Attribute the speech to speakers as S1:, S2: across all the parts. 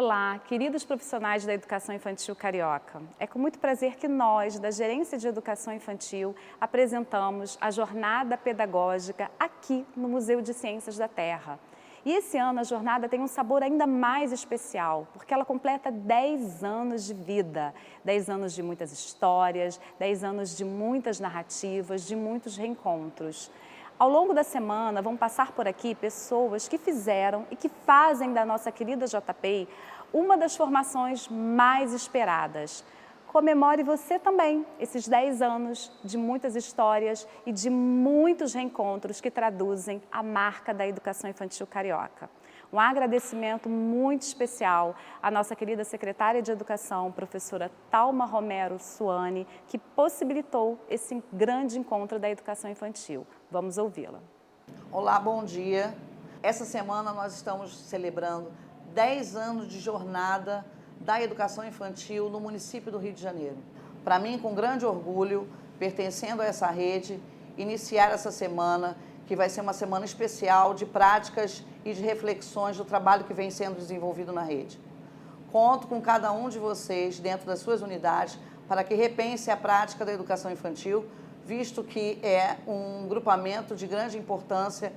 S1: Olá, queridos profissionais da Educação Infantil Carioca. É com muito prazer que nós, da Gerência de Educação Infantil, apresentamos a Jornada Pedagógica aqui no Museu de Ciências da Terra. E esse ano a jornada tem um sabor ainda mais especial, porque ela completa 10 anos de vida, 10 anos de muitas histórias, 10 anos de muitas narrativas, de muitos reencontros. Ao longo da semana vão passar por aqui pessoas que fizeram e que fazem da nossa querida JPI uma das formações mais esperadas. Comemore você também esses 10 anos de muitas histórias e de muitos reencontros que traduzem a marca da educação infantil carioca. Um agradecimento muito especial à nossa querida secretária de Educação, professora Thalma Romero Suani, que possibilitou esse grande encontro da educação infantil. Vamos ouvi-la.
S2: Olá, bom dia. Essa semana nós estamos celebrando 10 anos de jornada da educação infantil no município do Rio de Janeiro. Para mim, com grande orgulho, pertencendo a essa rede, iniciar essa semana, que vai ser uma semana especial de práticas e de reflexões do trabalho que vem sendo desenvolvido na rede. Conto com cada um de vocês dentro das suas unidades para que repense a prática da educação infantil, visto que é um grupamento de grande importância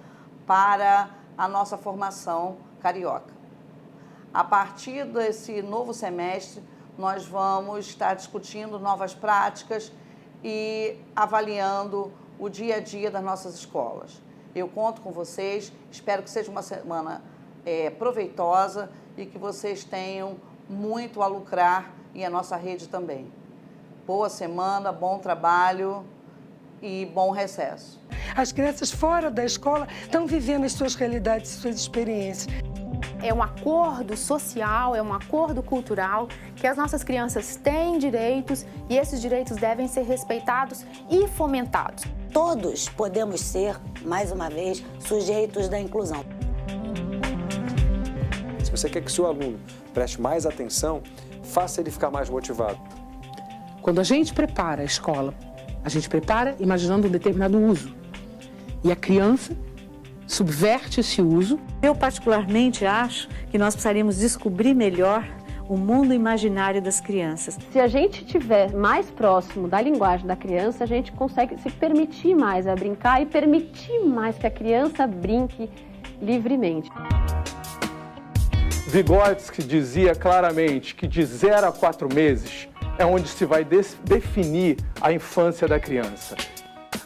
S2: para a nossa formação carioca. A partir desse novo semestre, nós vamos estar discutindo novas práticas e avaliando o dia a dia das nossas escolas. Eu conto com vocês, espero que seja uma semana proveitosa e que vocês tenham muito a lucrar e a nossa rede também. Boa semana, bom trabalho e bom recesso.
S3: As crianças fora da escola estão vivendo as suas realidades, suas experiências.
S4: É um acordo social, é um acordo cultural, que as nossas crianças têm direitos e esses direitos devem ser respeitados e fomentados.
S5: Todos podemos ser, mais uma vez, sujeitos da inclusão.
S6: Se você quer que seu aluno preste mais atenção, faça ele ficar mais motivado.
S7: Quando a gente prepara a escola, a gente prepara imaginando um determinado uso. E a criança subverte esse uso.
S8: Eu particularmente acho que nós precisaríamos descobrir melhor o mundo imaginário das crianças.
S9: Se a gente estiver mais próximo da linguagem da criança, a gente consegue se permitir mais a brincar e permitir mais que a criança brinque livremente.
S10: Vygotsky dizia claramente que de 0 a 4 meses é onde se vai definir a infância da criança.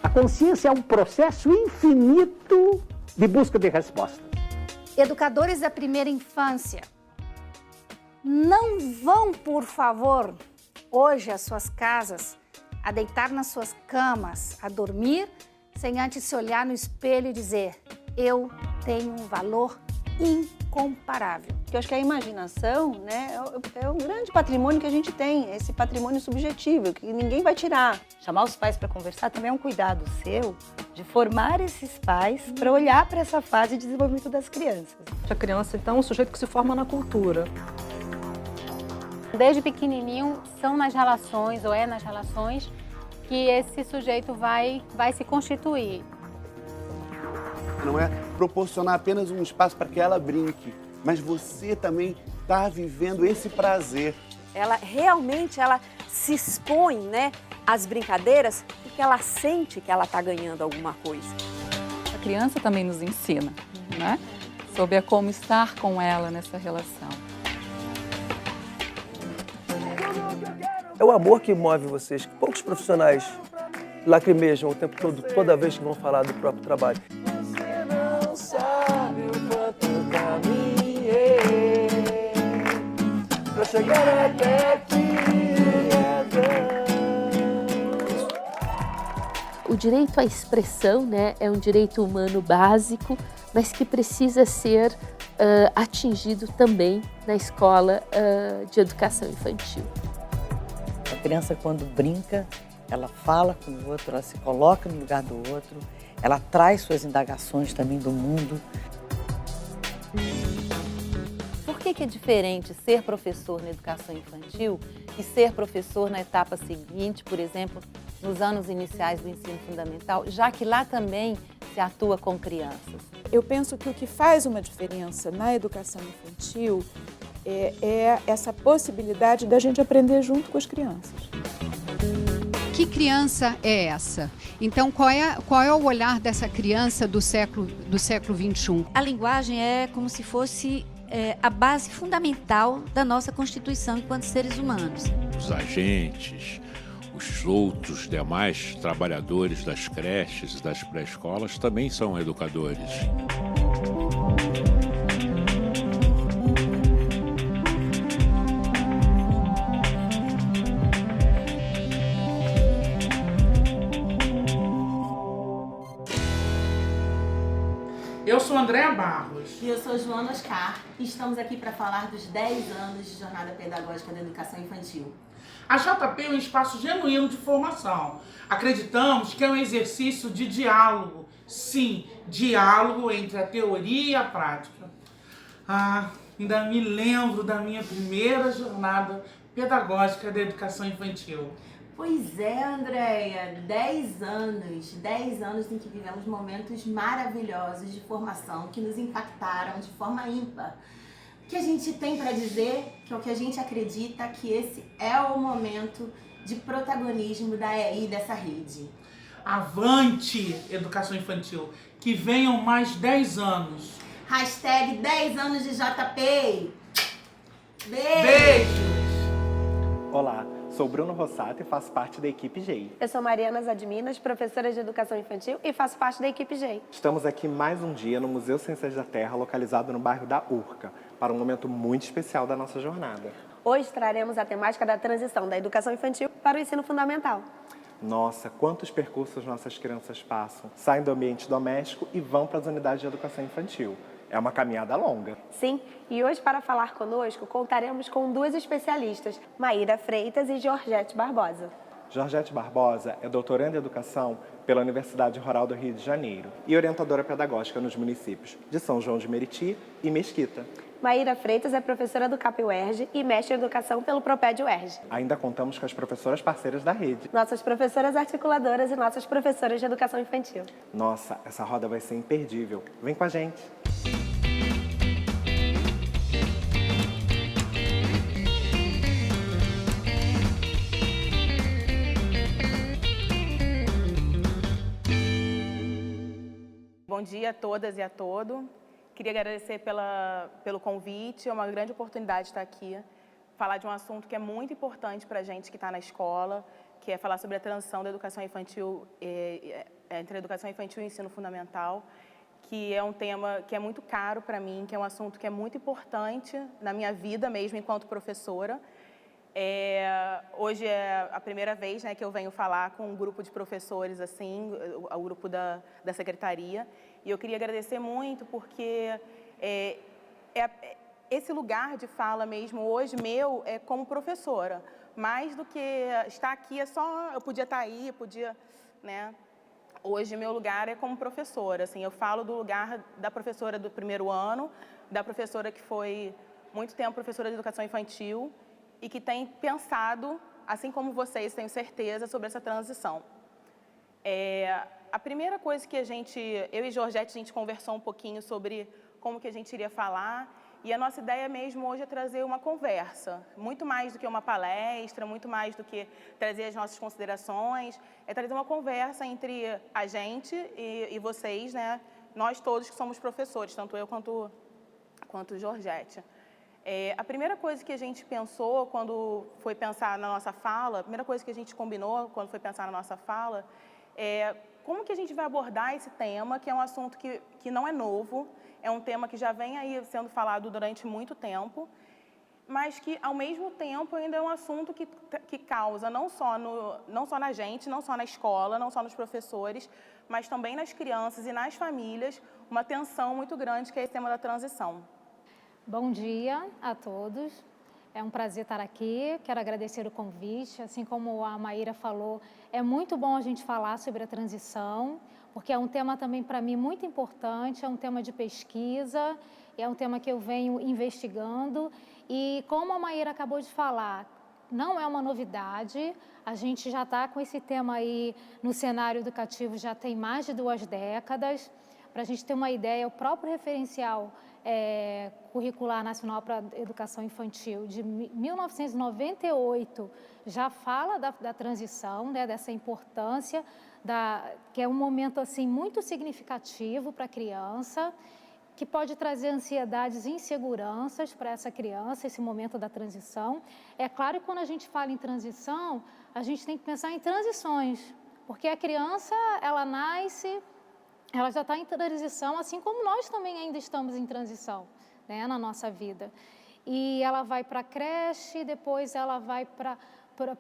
S11: A consciência é um processo infinito de busca de respostas.
S12: Educadores da primeira infância, não vão, por favor, hoje às suas casas, a deitar nas suas camas, a dormir, sem antes se olhar no espelho e dizer: eu tenho um valor incomparável.
S13: Eu acho que a imaginação, né, é um grande patrimônio que a gente tem, esse patrimônio subjetivo, que ninguém vai tirar.
S14: Chamar os pais para conversar também é um cuidado seu de formar esses pais para olhar para essa fase de desenvolvimento das crianças.
S15: A criança, então, é um sujeito que se forma na cultura.
S16: Desde pequenininho, são nas relações, ou é nas relações, que esse sujeito vai se constituir.
S17: Não é proporcionar apenas um espaço para que ela brinque, mas você também está vivendo esse prazer.
S18: Ela realmente se expõe, né, às brincadeiras porque ela sente que ela está ganhando alguma coisa.
S19: A criança também nos ensina, né, sobre como estar com ela nessa relação.
S20: É o amor que move vocês, que poucos profissionais lacrimejam o tempo todo, toda vez que vão falar do próprio trabalho.
S21: Você não sabe o quanto caminhei pra chegar até aqui.
S22: O direito à expressão, né, é um direito humano básico, mas que precisa ser atingido também na escola de educação infantil.
S23: A criança, quando brinca, ela fala com o outro, ela se coloca no lugar do outro, ela traz suas indagações também do mundo.
S24: Por que é diferente ser professor na educação infantil e ser professor na etapa seguinte, por exemplo, nos anos iniciais do ensino fundamental, já que lá também se atua com crianças?
S25: Eu penso que o que faz uma diferença na educação infantil
S1: é essa possibilidade da gente aprender junto com as crianças.
S2: Que criança é essa? Então, qual é o olhar dessa criança do século XXI?
S3: A linguagem é como se fosse a base fundamental da nossa Constituição enquanto seres humanos.
S4: Os agentes, os outros demais trabalhadores das creches e das pré-escolas também são educadores.
S25: Eu sou Andréa Barros.
S26: E eu sou Joana Oscar. E estamos aqui para falar dos 10 anos de Jornada Pedagógica da Educação Infantil.
S25: A JP é um espaço genuíno de formação. Acreditamos que é um exercício de diálogo. Sim, diálogo entre a teoria e a prática. Ainda me lembro da minha primeira jornada pedagógica da educação infantil.
S26: Pois é, Andréia, 10 anos em que vivemos momentos maravilhosos de formação que nos impactaram de forma ímpar. O que a gente tem para dizer, que é o que a gente acredita, que esse é o momento de protagonismo da EI dessa rede.
S25: Avante, educação infantil, que venham mais 10 anos.
S26: Hashtag 10 anos de JP.
S25: Beijo!
S27: Olá. Sou Bruno Rossato e faço parte da equipe GEI.
S28: Eu sou Mariana Zadminas, professora de Educação Infantil e faço parte da equipe GEI.
S27: Estamos aqui mais um dia no Museu Ciências da Terra, localizado no bairro da Urca, para um momento muito especial da nossa jornada.
S28: Hoje traremos a temática da transição da educação infantil para o ensino fundamental.
S27: Nossa, quantos percursos nossas crianças passam, saem do ambiente doméstico e vão para as unidades de educação infantil. É uma caminhada longa.
S28: Sim, e hoje para falar conosco, contaremos com duas especialistas, Maíra Freitas e Georgette Barbosa.
S27: Georgette Barbosa é doutoranda em Educação pela Universidade Rural do Rio de Janeiro e orientadora pedagógica nos municípios de São João de Meriti e Mesquita.
S28: Maíra Freitas é professora do CAP-UERJ e mestre em Educação pelo Proped-UERJ.
S27: Ainda contamos com as professoras parceiras da rede.
S28: Nossas professoras articuladoras e nossas professoras de Educação Infantil.
S27: Nossa, essa roda vai ser imperdível. Vem com a gente!
S29: Bom dia a todas e a todos. Queria agradecer pelo convite, é uma grande oportunidade estar aqui, falar de um assunto que é muito importante para a gente que está na escola, que é falar sobre a transição da educação infantil, entre a educação infantil e o ensino fundamental, que é um tema que é muito caro para mim, que é um assunto que é muito importante na minha vida mesmo enquanto professora. Hoje é a primeira vez, né, que eu venho falar com um grupo de professores, assim, o grupo da secretaria, e eu queria agradecer muito porque esse lugar de fala mesmo hoje meu é como professora, mais do que estar aqui eu podia estar aí, né? Hoje meu lugar é como professora, assim, eu falo do lugar da professora do primeiro ano, da professora que foi muito tempo professora de educação infantil, e que tem pensado, assim como vocês, tenho certeza, sobre essa transição. A primeira coisa que eu e Georgette, a gente conversou um pouquinho sobre como que a gente iria falar, e a nossa ideia mesmo hoje é trazer uma conversa, muito mais do que uma palestra, muito mais do que trazer as nossas considerações, é trazer uma conversa entre a gente e vocês, né? Nós todos que somos professores, tanto eu quanto Georgette. A primeira coisa que a gente pensou quando foi pensar na nossa fala, a primeira coisa que a gente combinou quando foi pensar na nossa fala, é como que a gente vai abordar esse tema, que é um assunto que não é novo, é um tema que já vem aí sendo falado durante muito tempo, mas que, ao mesmo tempo, ainda é um assunto que causa, não só na gente, não só na escola, não só nos professores, mas também nas crianças e nas famílias, uma tensão muito grande, que é esse tema da transição.
S30: Bom dia a todos. É um prazer estar aqui. Quero agradecer o convite. Assim como a Maíra falou, é muito bom a gente falar sobre a transição, porque é um tema também para mim muito importante, é um tema de pesquisa, é um tema que eu venho investigando e, como a Maíra acabou de falar, não é uma novidade, a gente já está com esse tema aí no cenário educativo já tem mais de 2 décadas. para a gente ter uma ideia, o próprio referencial curricular nacional para a educação infantil de 1998 já fala da transição, né, dessa importância, que é um momento assim muito significativo para a criança, que pode trazer ansiedades e inseguranças para essa criança, esse momento da transição. É claro que quando a gente fala em transição, a gente tem que pensar em transições, porque a criança, ela nasce, ela já está em transição, assim como nós também ainda estamos em transição, né, na nossa vida. E ela vai para a creche, depois ela vai para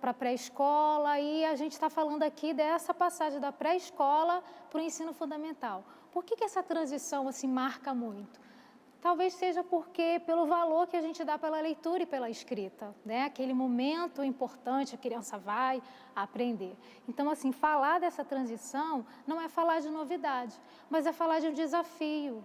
S30: a pré-escola, e a gente está falando aqui dessa passagem da pré-escola para o ensino fundamental. Por que essa transição assim marca muito? Talvez seja porque pelo valor que a gente dá pela leitura e pela escrita, né? Aquele momento importante, a criança vai aprender. Então, assim, falar dessa transição não é falar de novidade, mas é falar de um desafio,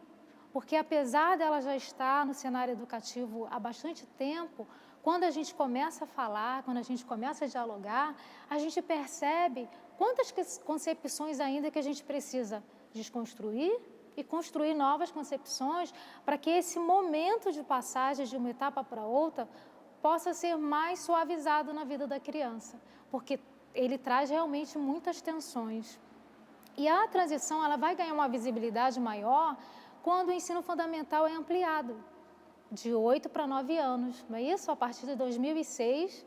S30: porque apesar dela já estar no cenário educativo há bastante tempo, quando a gente começa a falar, quando a gente começa a dialogar, a gente percebe quantas concepções ainda que a gente precisa desconstruir e construir novas concepções para que esse momento de passagem de uma etapa para outra possa ser mais suavizado na vida da criança, porque ele traz realmente muitas tensões. E a transição ela vai ganhar uma visibilidade maior quando o ensino fundamental é ampliado, de 8 para 9 anos, não é isso? A partir de 2006,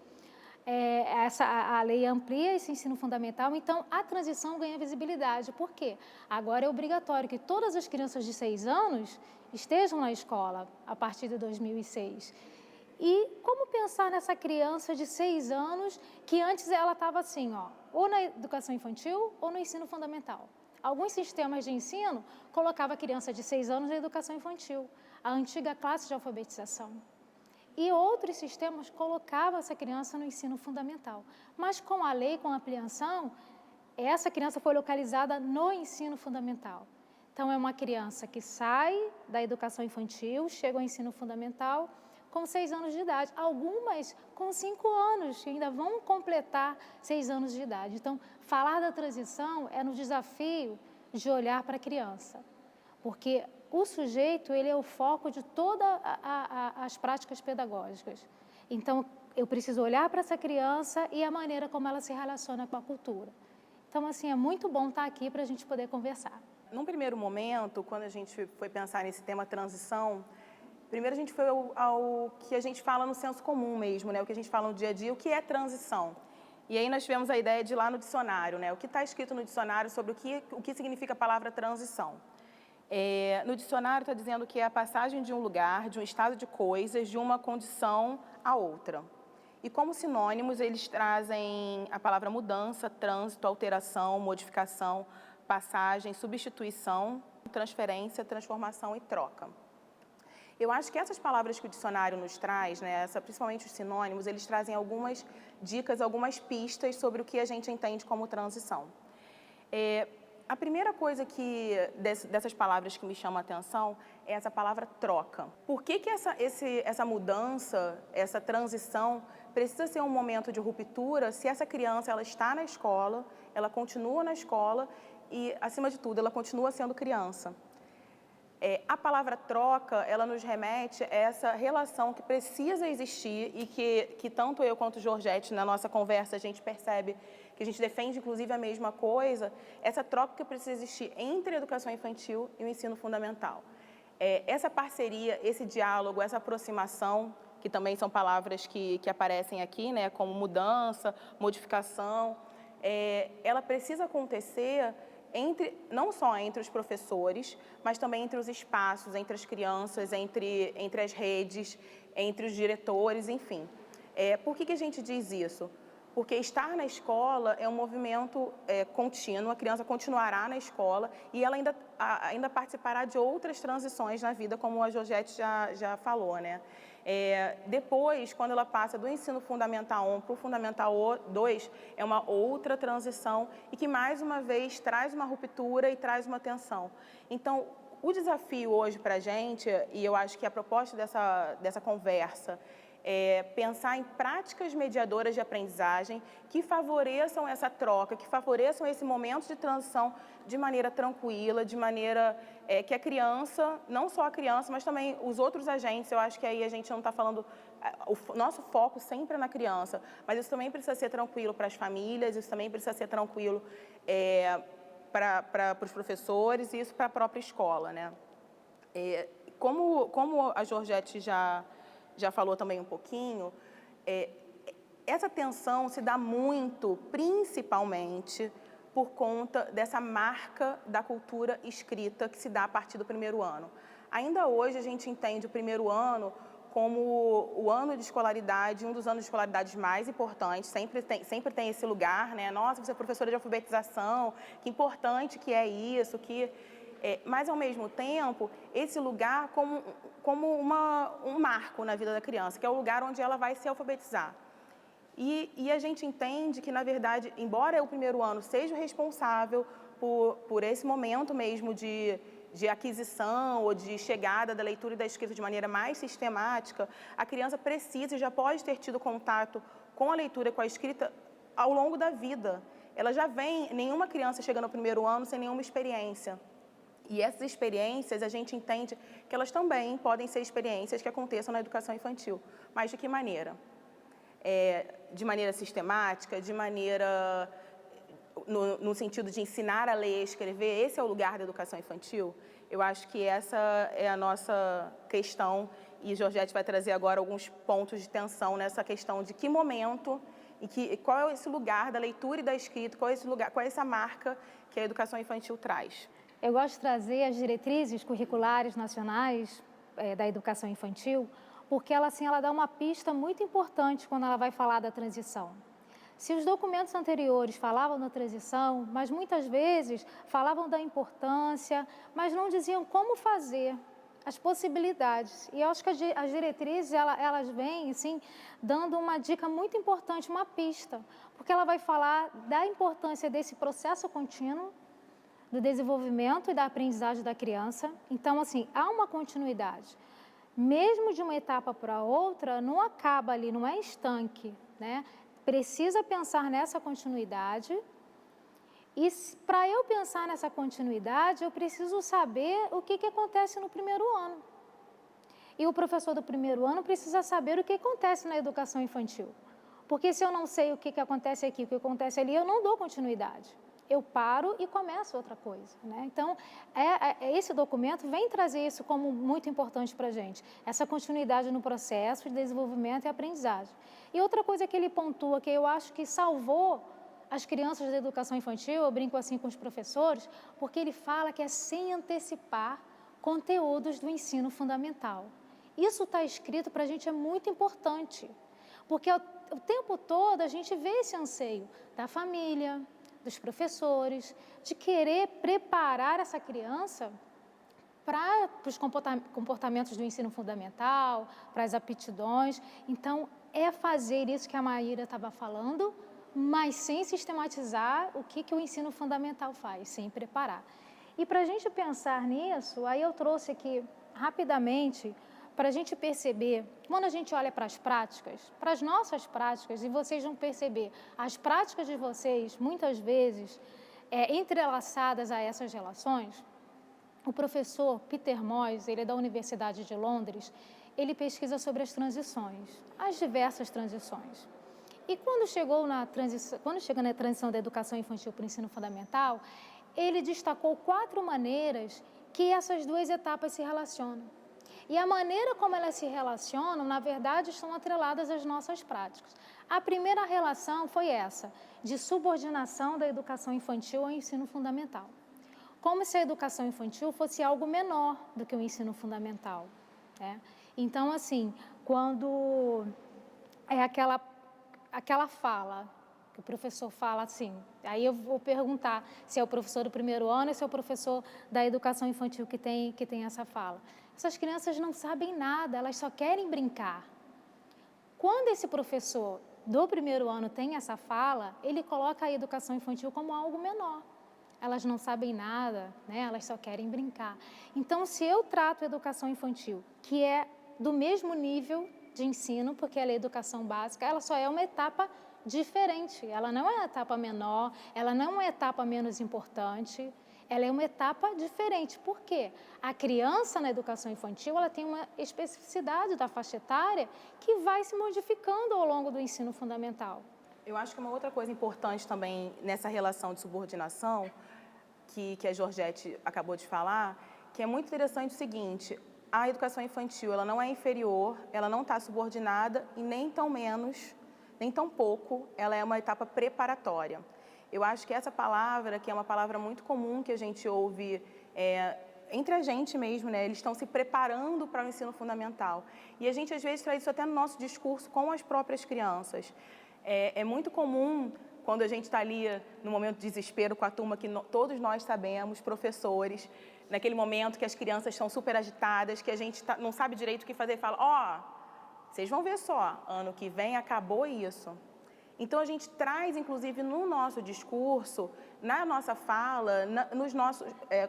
S30: a lei amplia esse ensino fundamental, então a transição ganha visibilidade. Por quê? Agora é obrigatório que todas as crianças de 6 anos estejam na escola a partir de 2006. E como pensar nessa criança de 6 anos que antes ela estava assim, ó, ou na educação infantil ou no ensino fundamental? Alguns sistemas de ensino colocavam a criança de 6 anos na educação infantil, a antiga classe de alfabetização. E outros sistemas colocavam essa criança no ensino fundamental. Mas com a lei, com a ampliação, essa criança foi localizada no ensino fundamental. Então, é uma criança que sai da educação infantil, chega ao ensino fundamental com 6 anos de idade. Algumas com 5 anos, que ainda vão completar 6 anos de idade. Então, falar da transição é no desafio de olhar para a criança. Porque o sujeito, ele é o foco de todas as práticas pedagógicas. Então, eu preciso olhar para essa criança e a maneira como ela se relaciona com a cultura. Então, assim, é muito bom estar aqui para a gente poder conversar.
S29: Num primeiro momento, quando a gente foi pensar nesse tema transição, primeiro a gente foi ao que a gente fala no senso comum mesmo, né? O que a gente fala no dia a dia, o que é transição. E aí nós tivemos a ideia de ir lá no dicionário, né? O que está escrito no dicionário sobre o que significa a palavra transição. No dicionário está dizendo que é a passagem de um lugar, de um estado de coisas, de uma condição a outra. E como sinônimos, eles trazem a palavra mudança, trânsito, alteração, modificação, passagem, substituição, transferência, transformação e troca. Eu acho que essas palavras que o dicionário nos traz, né, principalmente os sinônimos, eles trazem algumas dicas, algumas pistas sobre o que a gente entende como transição. A primeira coisa dessas palavras que me chama a atenção é essa palavra troca. Por que essa mudança, essa transição, precisa ser um momento de ruptura se essa criança ela está na escola, ela continua na escola e, acima de tudo, ela continua sendo criança? A palavra troca, ela nos remete a essa relação que precisa existir e que tanto eu quanto o Georgette, na nossa conversa, a gente percebe que a gente defende, inclusive, a mesma coisa, essa troca que precisa existir entre a educação infantil e o ensino fundamental. Essa parceria, esse diálogo, essa aproximação, que também são palavras que aparecem aqui, né, como mudança, modificação, ela precisa acontecer não só entre os professores, mas também entre os espaços, entre as crianças, entre as redes, entre os diretores, enfim. Por que a gente diz isso? Porque estar na escola é um movimento contínuo, a criança continuará na escola e ela ainda participará de outras transições na vida, como a Georgette já falou, né? Depois, quando ela passa do ensino fundamental 1 para o fundamental 2, é uma outra transição e que, mais uma vez, traz uma ruptura e traz uma tensão. Então, o desafio hoje para a gente, e eu acho que a proposta dessa conversa pensar em práticas mediadoras de aprendizagem que favoreçam essa troca, que favoreçam esse momento de transição de maneira tranquila, de maneira que a criança, não só a criança, mas também os outros agentes, eu acho que aí a gente não está falando, o nosso foco sempre é na criança, mas isso também precisa ser tranquilo para as famílias, isso também precisa ser tranquilo para os professores e isso para a própria escola, né? Como a Georgette já falou também um pouquinho, essa tensão se dá muito, principalmente, por conta dessa marca da cultura escrita que se dá a partir do primeiro ano. Ainda hoje a gente entende o primeiro ano como o ano de escolaridade, um dos anos de escolaridade mais importantes, sempre tem esse lugar, né? Nossa, você é professora de alfabetização, que importante que é isso, mas, ao mesmo tempo, esse lugar como um marco na vida da criança, que é o lugar onde ela vai se alfabetizar. E a gente entende que, na verdade, embora o primeiro ano seja o responsável por esse momento mesmo de aquisição ou de chegada da leitura e da escrita de maneira mais sistemática, a criança precisa e já pode ter tido contato com a leitura e com a escrita ao longo da vida. Ela já vem, nenhuma criança chega no primeiro ano sem nenhuma experiência. E essas experiências, a gente entende que elas também podem ser experiências que aconteçam na educação infantil. Mas de que maneira? De maneira sistemática, de maneira no sentido de ensinar a ler e escrever, esse é o lugar da educação infantil? Eu acho que essa é a nossa questão e Georgette vai trazer agora alguns pontos de tensão nessa questão de que momento e qual é esse lugar da leitura e da escrita, qual é essa marca que a educação infantil traz.
S30: Eu gosto de trazer as diretrizes curriculares nacionais da educação infantil, porque ela dá uma pista muito importante quando ela vai falar da transição. Se os documentos anteriores falavam da transição, mas muitas vezes falavam da importância, mas não diziam como fazer, as possibilidades. E eu acho que as diretrizes, elas vêm, assim, dando uma dica muito importante, uma pista, porque ela vai falar da importância desse processo contínuo, do desenvolvimento e da aprendizagem da criança. Então, assim, há uma continuidade. Mesmo de uma etapa para outra, não acaba ali, não é estanque, né? Precisa pensar nessa continuidade e para eu pensar nessa continuidade, eu preciso saber o que acontece no primeiro ano. E o professor do primeiro ano precisa saber o que acontece na educação infantil. Porque se eu não sei o que acontece aqui, o que acontece ali, eu não dou continuidade. Eu paro e começo outra coisa, né? Então, esse documento vem trazer isso como muito importante para a gente, essa continuidade no processo de desenvolvimento e aprendizagem. E outra coisa que ele pontua, que eu acho que salvou as crianças da educação infantil, eu brinco assim com os professores, porque ele fala que é sem antecipar conteúdos do ensino fundamental. Isso está escrito para a gente, é muito importante, porque o tempo todo a gente vê esse anseio da família, dos professores, de querer preparar essa criança para os comportamentos do ensino fundamental, para as aptidões. Então, é fazer isso que a Maíra estava falando, mas sem sistematizar o que o ensino fundamental faz, sem preparar. E para a gente pensar nisso, aí eu trouxe aqui rapidamente, para a gente perceber, quando a gente olha para as práticas, para as nossas práticas, e vocês vão perceber, as práticas de vocês, muitas vezes, entrelaçadas a essas relações. O professor Peter Moyes, ele é da Universidade de Londres, ele pesquisa sobre as transições, as diversas transições. E quando chega na transição da educação infantil para o ensino fundamental, ele destacou 4 maneiras que essas 2 etapas se relacionam. E a maneira como elas se relacionam, na verdade, estão atreladas às nossas práticas. A primeira relação foi essa, de subordinação da educação infantil ao ensino fundamental. Como se a educação infantil fosse algo menor do que o ensino fundamental, né? Então, assim, quando é aquela fala, que o professor fala assim, aí eu vou perguntar se é o professor do primeiro ano ou se é o professor da educação infantil que tem essa fala. Essas crianças não sabem nada, elas só querem brincar. Quando esse professor do primeiro ano tem essa fala, ele coloca a educação infantil como algo menor. Elas não sabem nada, né? Elas só querem brincar. Então, se eu trato a educação infantil, que é do mesmo nível de ensino, porque ela é educação básica, ela só é uma etapa diferente. Ela não é uma etapa menor, ela não é uma etapa menos importante, ela é uma etapa diferente. Por quê? A criança na educação infantil, ela tem uma especificidade da faixa etária que vai se modificando ao longo do ensino fundamental.
S29: Eu acho que uma outra coisa importante também nessa relação de subordinação, que a Georgette acabou de falar, que é muito interessante o seguinte: a educação infantil, ela não é inferior, ela não está subordinada e nem tão menos, nem tão pouco, ela é uma etapa preparatória. Eu acho que essa palavra, que é uma palavra muito comum que a gente ouve entre a gente mesmo, né? Eles estão se preparando para o ensino fundamental. E a gente, às vezes, traz isso até no nosso discurso com as próprias crianças. É muito comum, quando a gente está ali no momento de desespero com a turma, que todos nós sabemos, professores, naquele momento que as crianças estão super agitadas, que a gente não sabe direito o que fazer, fala, vocês vão ver só, ano que vem acabou isso. Então, a gente traz, inclusive, no nosso discurso, na nossa fala,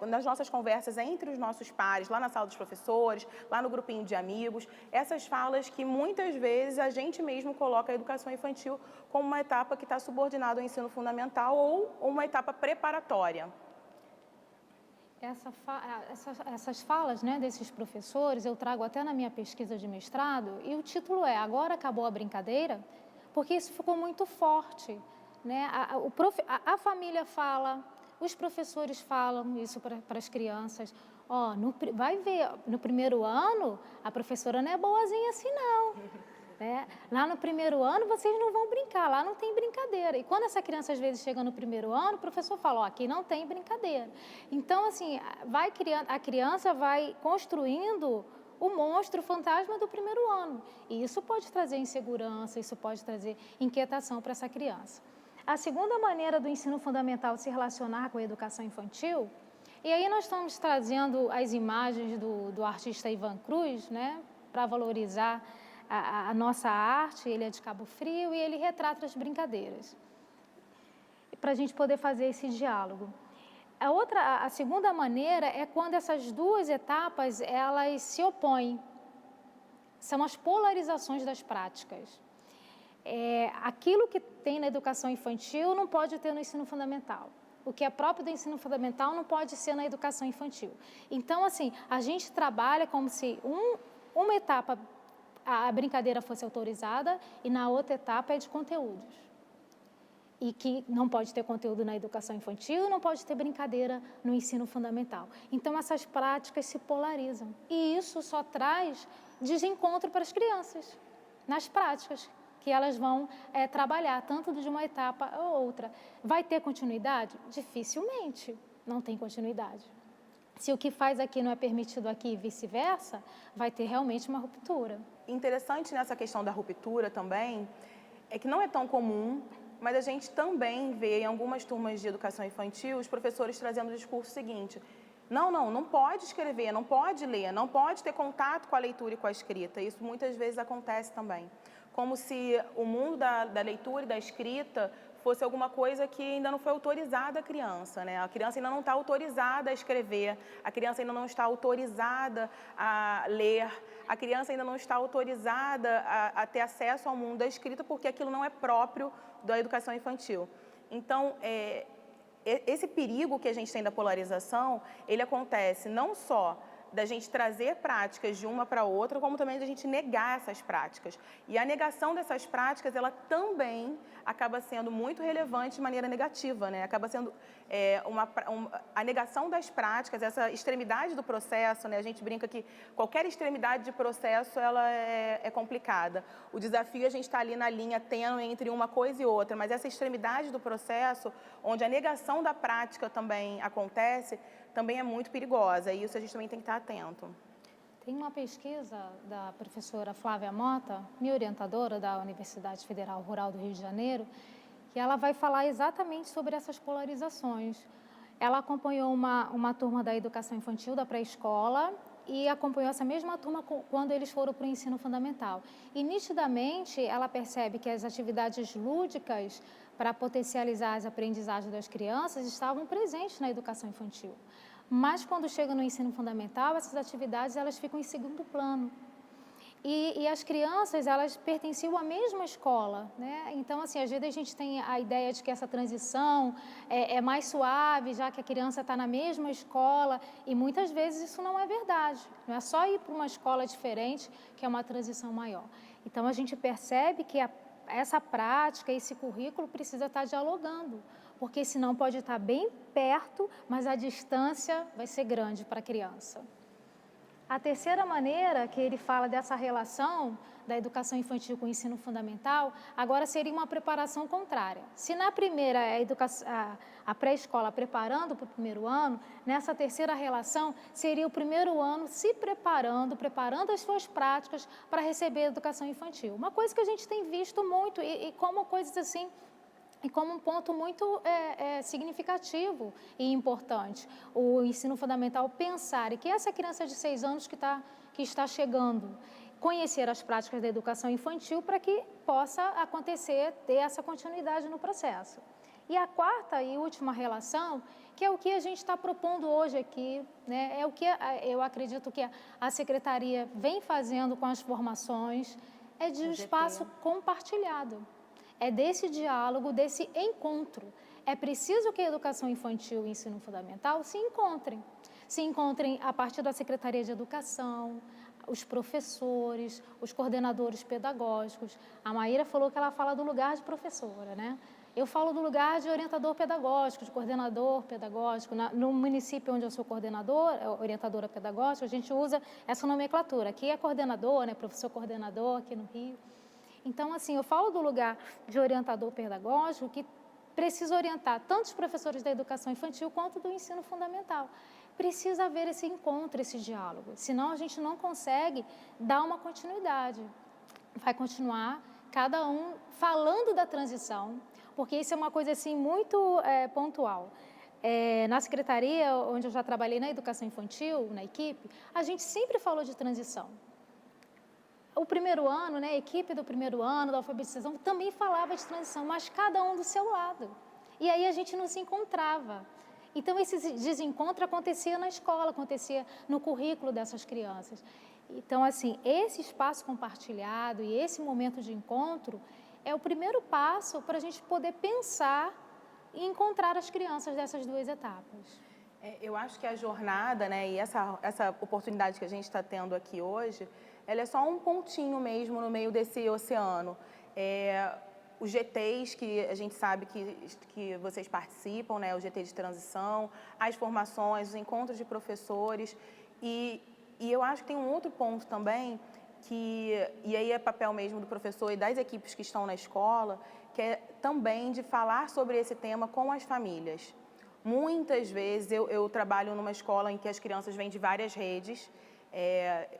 S29: nas nossas conversas entre os nossos pares, lá na sala dos professores, lá no grupinho de amigos, essas falas que, muitas vezes, a gente mesmo coloca a educação infantil como uma etapa que está subordinada ao ensino fundamental ou uma etapa preparatória.
S30: Essas falas, né, desses professores, eu trago até na minha pesquisa de mestrado, e o título é Agora Acabou a Brincadeira? Porque isso ficou muito forte, né? A família fala, os professores falam isso para as crianças. Vai ver, no primeiro ano, a professora não é boazinha assim, não. Né? Lá no primeiro ano, vocês não vão brincar, lá não tem brincadeira. E quando essa criança, às vezes, chega no primeiro ano, o professor fala, aqui não tem brincadeira. Então, assim, a criança vai construindo o monstro, o fantasma do primeiro ano. E isso pode trazer insegurança, isso pode trazer inquietação para essa criança. A segunda maneira do ensino fundamental se relacionar com a educação infantil, e aí nós estamos trazendo as imagens do artista Ivan Cruz, né, para valorizar a nossa arte. Ele é de Cabo Frio e ele retrata as brincadeiras, para a gente poder fazer esse diálogo. A segunda maneira é quando essas duas etapas, elas se opõem. São as polarizações das práticas. Aquilo que tem na educação infantil não pode ter no ensino fundamental. O que é próprio do ensino fundamental não pode ser na educação infantil. Então, assim, a gente trabalha como se uma etapa a brincadeira fosse autorizada e na outra etapa é de conteúdos. E que não pode ter conteúdo na educação infantil e não pode ter brincadeira no ensino fundamental. Então, essas práticas se polarizam. E isso só traz desencontro para as crianças, nas práticas, que elas vão trabalhar, tanto de uma etapa ou outra. Vai ter continuidade? Dificilmente não tem continuidade. Se o que faz aqui não é permitido aqui e vice-versa, vai ter realmente uma ruptura.
S29: Interessante nessa questão da ruptura também, é que não é tão comum, mas a gente também vê em algumas turmas de educação infantil os professores trazendo o discurso seguinte: não pode escrever, não pode ler, não pode ter contato com a leitura e com a escrita. Isso muitas vezes acontece também. Como se o mundo da leitura e da escrita fosse alguma coisa que ainda não foi autorizada à criança, né? A criança ainda não está autorizada a escrever, a criança ainda não está autorizada a ler, a criança ainda não está autorizada a ter acesso ao mundo da escrita, porque aquilo não é próprio da educação infantil. Então, esse perigo que a gente tem da polarização, ele acontece não só da gente trazer práticas de uma para outra, como também da gente negar essas práticas. E a negação dessas práticas, ela também acaba sendo muito relevante de maneira negativa, né? Acaba sendo a negação das práticas, essa extremidade do processo, né? A gente brinca que qualquer extremidade de processo, ela é complicada. O desafio é a gente estar ali na linha tênue entre uma coisa e outra, mas essa extremidade do processo, onde a negação da prática também acontece, também é muito perigosa, e isso a gente também tem que estar atento.
S30: Tem uma pesquisa da professora Flávia Mota, minha orientadora da Universidade Federal Rural do Rio de Janeiro, que ela vai falar exatamente sobre essas polarizações. Ela acompanhou uma turma da educação infantil, da pré-escola, e acompanhou essa mesma turma quando eles foram para o ensino fundamental. E, nitidamente, ela percebe que as atividades lúdicas para potencializar as aprendizagens das crianças estavam presentes na educação infantil. Mas, quando chega no ensino fundamental, essas atividades elas ficam em segundo plano. E as crianças, elas pertenciam à mesma escola, né? Então, assim, às vezes a gente tem a ideia de que essa transição é mais suave, já que a criança está na mesma escola, e muitas vezes isso não é verdade. Não é só ir para uma escola diferente que é uma transição maior. Então, a gente percebe que essa prática, esse currículo precisa estar dialogando, porque senão pode estar bem perto, mas a distância vai ser grande para a criança. A terceira maneira que ele fala dessa relação da educação infantil com o ensino fundamental, agora seria uma preparação contrária. Se na primeira é a pré-escola preparando para o primeiro ano, nessa terceira relação seria o primeiro ano se preparando as suas práticas para receber a educação infantil. Uma coisa que a gente tem visto muito e como coisas assim, e como um ponto muito significativo e importante, o ensino fundamental pensar que essa criança de 6 anos que está chegando, conhecer as práticas da educação infantil para que possa acontecer, ter essa continuidade no processo. E a quarta e última relação, que é o que a gente está propondo hoje aqui, né? É o que eu acredito que a Secretaria vem fazendo com as formações, é de um espaço compartilhado. É desse diálogo, desse encontro. É preciso que a educação infantil e o ensino fundamental se encontrem a partir da Secretaria de Educação, os professores, os coordenadores pedagógicos. A Maíra falou que ela fala do lugar de professora, né? Eu falo do lugar de orientador pedagógico, de coordenador pedagógico. No município onde eu sou orientadora pedagógica, a gente usa essa nomenclatura. Aqui é coordenador, né? Professor coordenador aqui no Rio. Então, assim, eu falo do lugar de orientador pedagógico que precisa orientar tanto os professores da educação infantil quanto do ensino fundamental. Precisa haver esse encontro, esse diálogo, senão a gente não consegue dar uma continuidade. Vai continuar cada um falando da transição, porque isso é uma coisa assim muito pontual. Na secretaria, onde eu já trabalhei na educação infantil, na equipe, a gente sempre falou de transição. O primeiro ano, né, a equipe do primeiro ano, da alfabetização, também falava de transição, mas cada um do seu lado. E aí a gente não se encontrava. Então, esse desencontro acontecia na escola, acontecia no currículo dessas crianças. Então, assim, esse espaço compartilhado e esse momento de encontro é o primeiro passo para a gente poder pensar e encontrar as crianças dessas duas etapas.
S29: Eu acho que a jornada, né, e essa oportunidade que a gente está tendo aqui hoje, ela é só um pontinho mesmo no meio desse oceano. Os GTs, que a gente sabe que vocês participam, né, o GT de transição, as formações, os encontros de professores. E eu acho que tem um outro ponto também, e aí é papel mesmo do professor e das equipes que estão na escola, que é também de falar sobre esse tema com as famílias. Muitas vezes eu trabalho numa escola em que as crianças vêm de várias redes.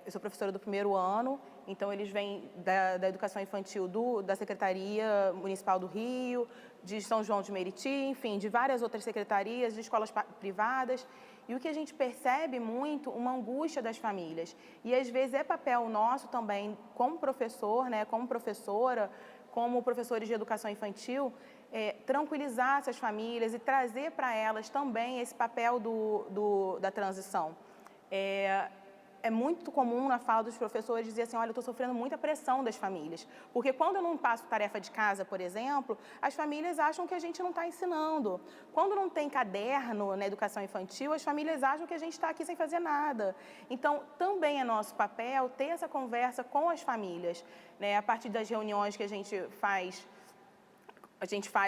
S29: Eu sou professora do primeiro ano, então eles vêm da educação infantil da Secretaria Municipal do Rio, de São João de Meriti, enfim, de várias outras secretarias, de escolas privadas. E o que a gente percebe muito, uma angústia das famílias. E às vezes é papel nosso também, como professor, né, como professora, como professores de educação infantil, tranquilizar essas famílias e trazer para elas também esse papel da transição. É muito comum na fala dos professores dizer assim, olha, eu estou sofrendo muita pressão das famílias. Porque quando eu não passo tarefa de casa, por exemplo, as famílias acham que a gente não está ensinando. Quando não tem caderno na educação infantil, as famílias acham que a gente está aqui sem fazer nada. Então, também é nosso papel ter essa conversa com as famílias, né? A partir das reuniões que a gente faz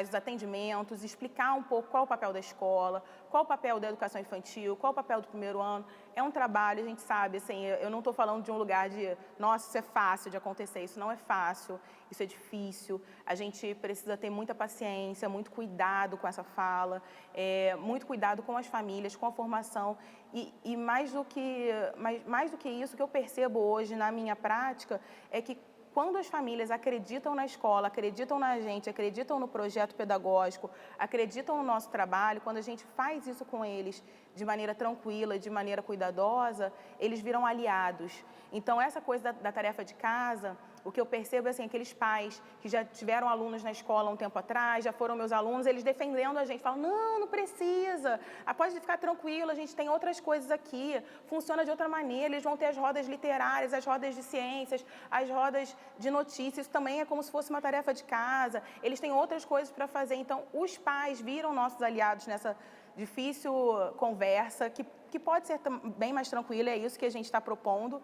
S29: os atendimentos, explicar um pouco qual é o papel da escola, qual é o papel da educação infantil, qual é o papel do primeiro ano. É um trabalho, a gente sabe, assim, eu não estou falando de um lugar de, nossa, isso é fácil de acontecer, isso não é fácil, isso é difícil. A gente precisa ter muita paciência, muito cuidado com essa fala, muito cuidado com as famílias, com a formação. E mais do que isso, o que eu percebo hoje na minha prática é que quando as famílias acreditam na escola, acreditam na gente, acreditam no projeto pedagógico, acreditam no nosso trabalho, quando a gente faz isso com eles de maneira tranquila, de maneira cuidadosa, eles viram aliados. Então, essa coisa da tarefa de casa, o que eu percebo é assim, aqueles pais que já tiveram alunos na escola um tempo atrás, já foram meus alunos, eles defendendo a gente, falam, não precisa, pode ficar tranquilo, a gente tem outras coisas aqui, funciona de outra maneira, eles vão ter as rodas literárias, as rodas de ciências, as rodas de notícias, isso também é como se fosse uma tarefa de casa, eles têm outras coisas para fazer. Então, os pais viram nossos aliados nessa difícil conversa, que pode ser bem mais tranquila, é isso que a gente está propondo,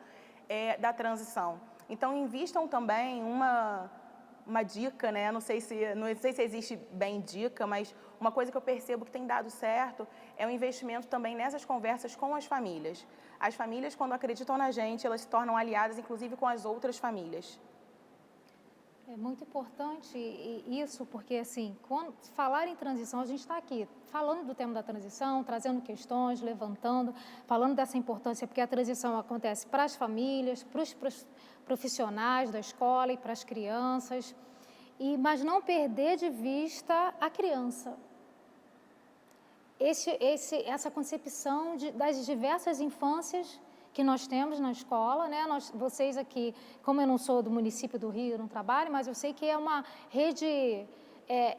S29: da transição. Então, invistam também uma dica, né? Não sei se existe bem dica, mas uma coisa que eu percebo que tem dado certo é o investimento também nessas conversas com as famílias. As famílias, quando acreditam na gente, elas se tornam aliadas, inclusive com as outras famílias.
S30: É muito importante isso, porque assim, quando falar em transição, a gente está aqui falando do tema da transição, trazendo questões, levantando, falando dessa importância, porque a transição acontece para as famílias, para os profissionais da escola e para as crianças, mas não perder de vista a criança. Essa concepção das diversas infâncias que nós temos na escola, né? Vocês aqui, como eu não sou do município do Rio, não trabalho, mas eu sei que é uma rede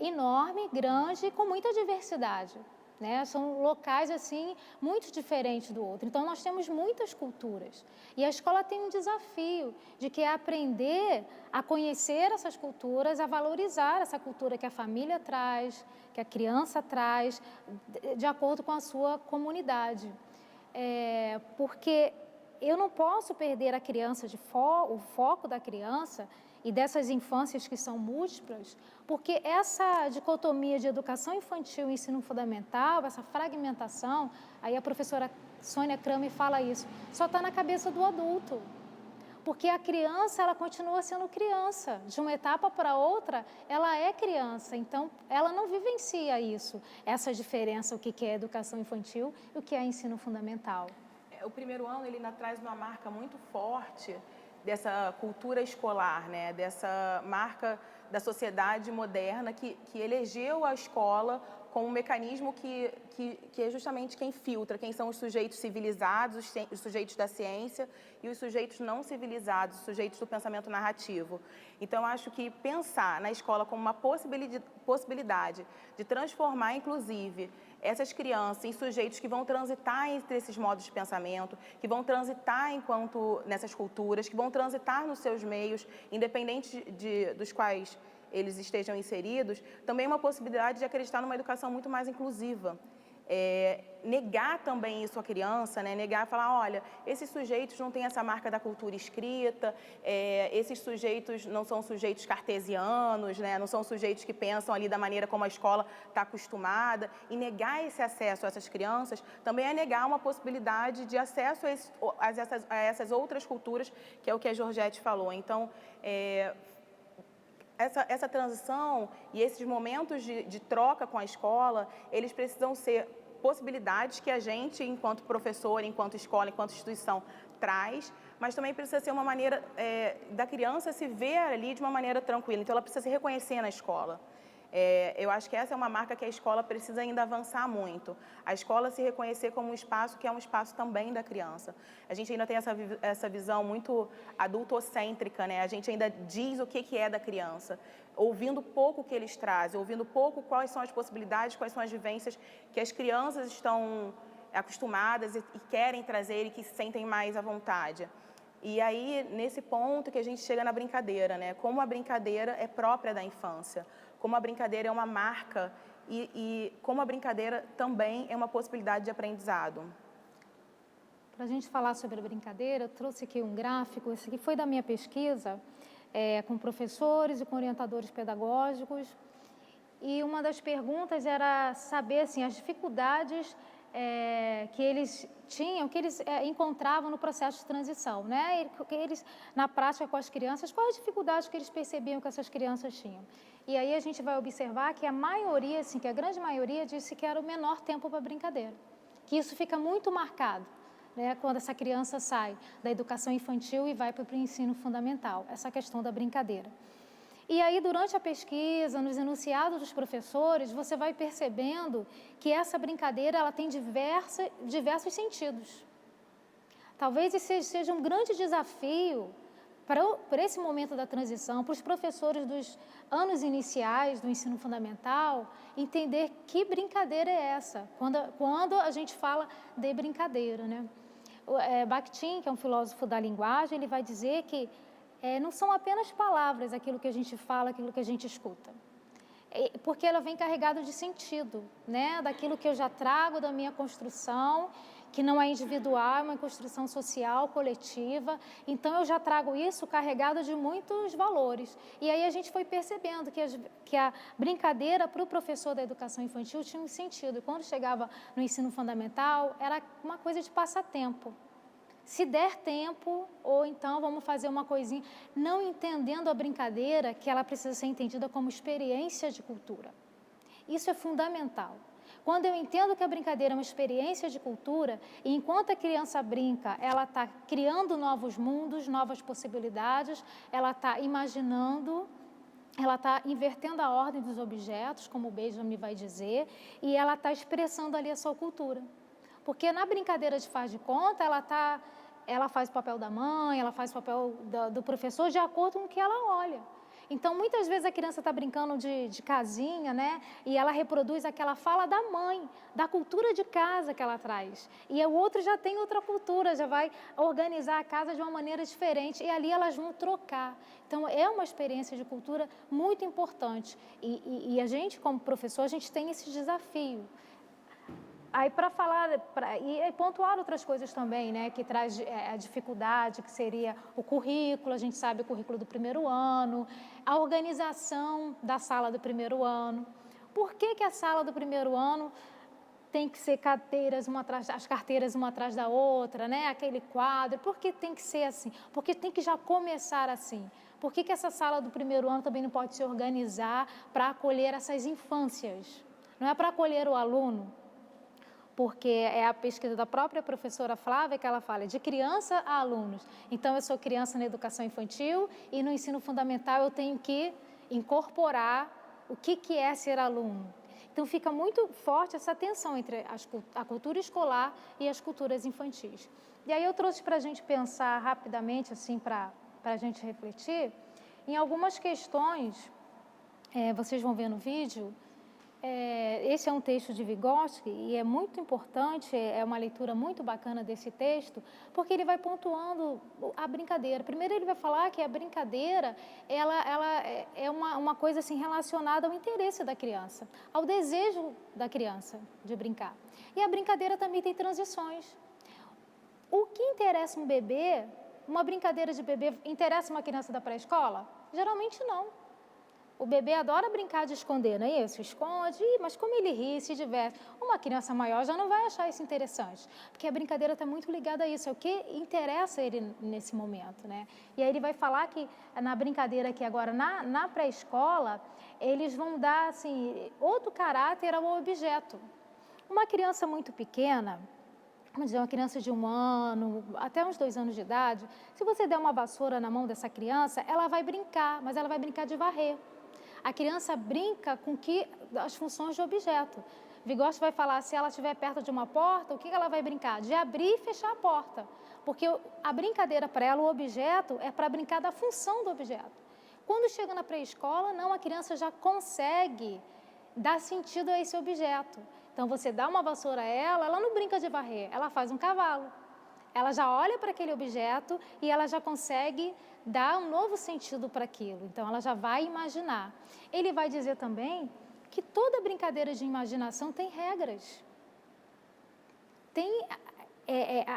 S30: enorme, grande, com muita diversidade, né? São locais, assim, muito diferentes do outro. Então, nós temos muitas culturas. E a escola tem um desafio de que é aprender a conhecer essas culturas, a valorizar essa cultura que a família traz, que a criança traz, de acordo com a sua comunidade. Porque eu não posso perder a criança o foco da criança e dessas infâncias que são múltiplas, porque essa dicotomia de educação infantil e ensino fundamental, essa fragmentação, aí a professora Sônia Kramer fala isso, só está na cabeça do adulto. Porque a criança, ela continua sendo criança. De uma etapa para outra, ela é criança. Então, ela não vivencia isso, essa diferença, o que é educação infantil e o que é ensino fundamental.
S29: O primeiro ano, ele ainda traz uma marca muito forte dessa cultura escolar, né? Dessa marca da sociedade moderna que elegeu a escola como um mecanismo que é justamente quem filtra, quem são os sujeitos civilizados, os sujeitos da ciência e os sujeitos não civilizados, os sujeitos do pensamento narrativo. Então, eu acho que pensar na escola como uma possibilidade de transformar, inclusive, essas crianças em sujeitos que vão transitar entre esses modos de pensamento, que vão transitar nessas culturas, que vão transitar nos seus meios, independente dos quais eles estejam inseridos, também é uma possibilidade de acreditar numa educação muito mais inclusiva. Negar também isso à criança, né? Negar, falar, olha, esses sujeitos não têm essa marca da cultura escrita, esses sujeitos não são sujeitos cartesianos, né? Não são sujeitos que pensam ali da maneira como a escola está acostumada, e negar esse acesso a essas crianças também é negar uma possibilidade de acesso a essas outras culturas, que é o que a Georgette falou. Então, essa transição e esses momentos de troca com a escola, eles precisam ser possibilidades que a gente, enquanto professor, enquanto escola, enquanto instituição, traz, mas também precisa ser uma maneira da criança se ver ali de uma maneira tranquila. Então, ela precisa se reconhecer na escola. Eu acho que essa é uma marca que a escola precisa ainda avançar muito. A escola se reconhecer como um espaço que é um espaço também da criança. A gente ainda tem essa visão muito adultocêntrica, né? A gente ainda diz o que é da criança, ouvindo pouco o que eles trazem, ouvindo pouco quais são as possibilidades, quais são as vivências que as crianças estão acostumadas e querem trazer e que se sentem mais à vontade. E aí, nesse ponto que a gente chega na brincadeira, né? Como a brincadeira é própria da infância, como a brincadeira é uma marca e como a brincadeira também é uma possibilidade de aprendizado.
S30: Para a gente falar sobre a brincadeira, eu trouxe aqui um gráfico, esse aqui foi da minha pesquisa, com professores e com orientadores pedagógicos, e uma das perguntas era saber assim, as dificuldades que eles tinham, que eles encontravam no processo de transição, né? Que eles, na prática com as crianças, quais as dificuldades que eles percebiam que essas crianças tinham. E aí a gente vai observar que a maioria, assim, que a grande maioria disse que era o menor tempo para brincadeira, que isso fica muito marcado, né? Quando essa criança sai da educação infantil e vai para o ensino fundamental, essa questão da brincadeira. E aí, durante a pesquisa, nos enunciados dos professores, você vai percebendo que essa brincadeira ela tem diversos sentidos. Talvez esse seja um grande desafio para esse momento da transição, para os professores dos anos iniciais do ensino fundamental, entender que brincadeira é essa, quando a gente fala de brincadeira, né? Bakhtin, que é um filósofo da linguagem, ele vai dizer que não são apenas palavras aquilo que a gente fala, aquilo que a gente escuta, porque ela vem carregada de sentido, né? Daquilo que eu já trago da minha construção, que não é individual, é uma construção social, coletiva. Então, eu já trago isso carregado de muitos valores. E aí a gente foi percebendo que a brincadeira para o professor da educação infantil tinha um sentido. E quando chegava no ensino fundamental, era uma coisa de passatempo. Se der tempo, ou então vamos fazer uma coisinha, não entendendo a brincadeira, que ela precisa ser entendida como experiência de cultura. Isso é fundamental. Quando eu entendo que a brincadeira é uma experiência de cultura, e enquanto a criança brinca, ela está criando novos mundos, novas possibilidades, ela está imaginando, ela está invertendo a ordem dos objetos, como o Benjamin vai dizer, e ela está expressando ali a sua cultura. Porque na brincadeira de faz de conta, ela faz o papel da mãe, ela faz o papel do professor de acordo com o que ela olha. Então, muitas vezes a criança está brincando de casinha, né? E ela reproduz aquela fala da mãe, da cultura de casa que ela traz. E o outro já tem outra cultura, já vai organizar a casa de uma maneira diferente. E ali elas vão trocar. Então, é uma experiência de cultura muito importante. E a gente, como professor, a gente tem esse desafio. Aí, para falar, e pontuar outras coisas também, né, que traz a dificuldade, que seria o currículo, a gente sabe o currículo do primeiro ano, a organização da sala do primeiro ano. Por que a sala do primeiro ano tem que ser as carteiras uma atrás da outra, né, aquele quadro? Por que tem que ser assim? Porque tem que já começar assim. Por que essa sala do primeiro ano também não pode se organizar para acolher essas infâncias? Não é para acolher o aluno, porque é a pesquisa da própria professora Flávia que ela fala, de criança a alunos. Então, eu sou criança na educação infantil e no ensino fundamental eu tenho que incorporar o que é ser aluno. Então, fica muito forte essa tensão entre a cultura escolar e as culturas infantis. E aí eu trouxe para a gente pensar rapidamente, assim, para a gente refletir, em algumas questões, vocês vão ver no vídeo. Esse é um texto de Vygotsky e é muito importante, é uma leitura muito bacana desse texto, porque ele vai pontuando a brincadeira. Primeiro ele vai falar que a brincadeira ela é uma coisa assim, relacionada ao interesse da criança, ao desejo da criança de brincar. E a brincadeira também tem transições. O que interessa um bebê, uma brincadeira de bebê, interessa uma criança da pré-escola? Geralmente não. O bebê adora brincar de esconder, não é isso? Esconde, mas como ele ri, se diverte. Uma criança maior já não vai achar isso interessante, porque a brincadeira está muito ligada a isso, é o que interessa ele nesse momento, né? E aí ele vai falar que na brincadeira aqui agora, na pré-escola, eles vão dar, assim, outro caráter ao objeto. Uma criança muito pequena, vamos dizer, uma criança de 1 ano, até uns 2 anos de idade, se você der uma vassoura na mão dessa criança, ela vai brincar, mas ela vai brincar de varrer. A criança brinca com as funções de objeto. Vygotsky vai falar, se ela estiver perto de uma porta, o que ela vai brincar? De abrir e fechar a porta. Porque a brincadeira para ela, o objeto, é para brincar da função do objeto. Quando chega na pré-escola, não, a criança já consegue dar sentido a esse objeto. Então, você dá uma vassoura a ela não brinca de varrer, ela faz um cavalo. Ela já olha para aquele objeto e ela já consegue dar um novo sentido para aquilo. Então, ela já vai imaginar. Ele vai dizer também que toda brincadeira de imaginação tem regras.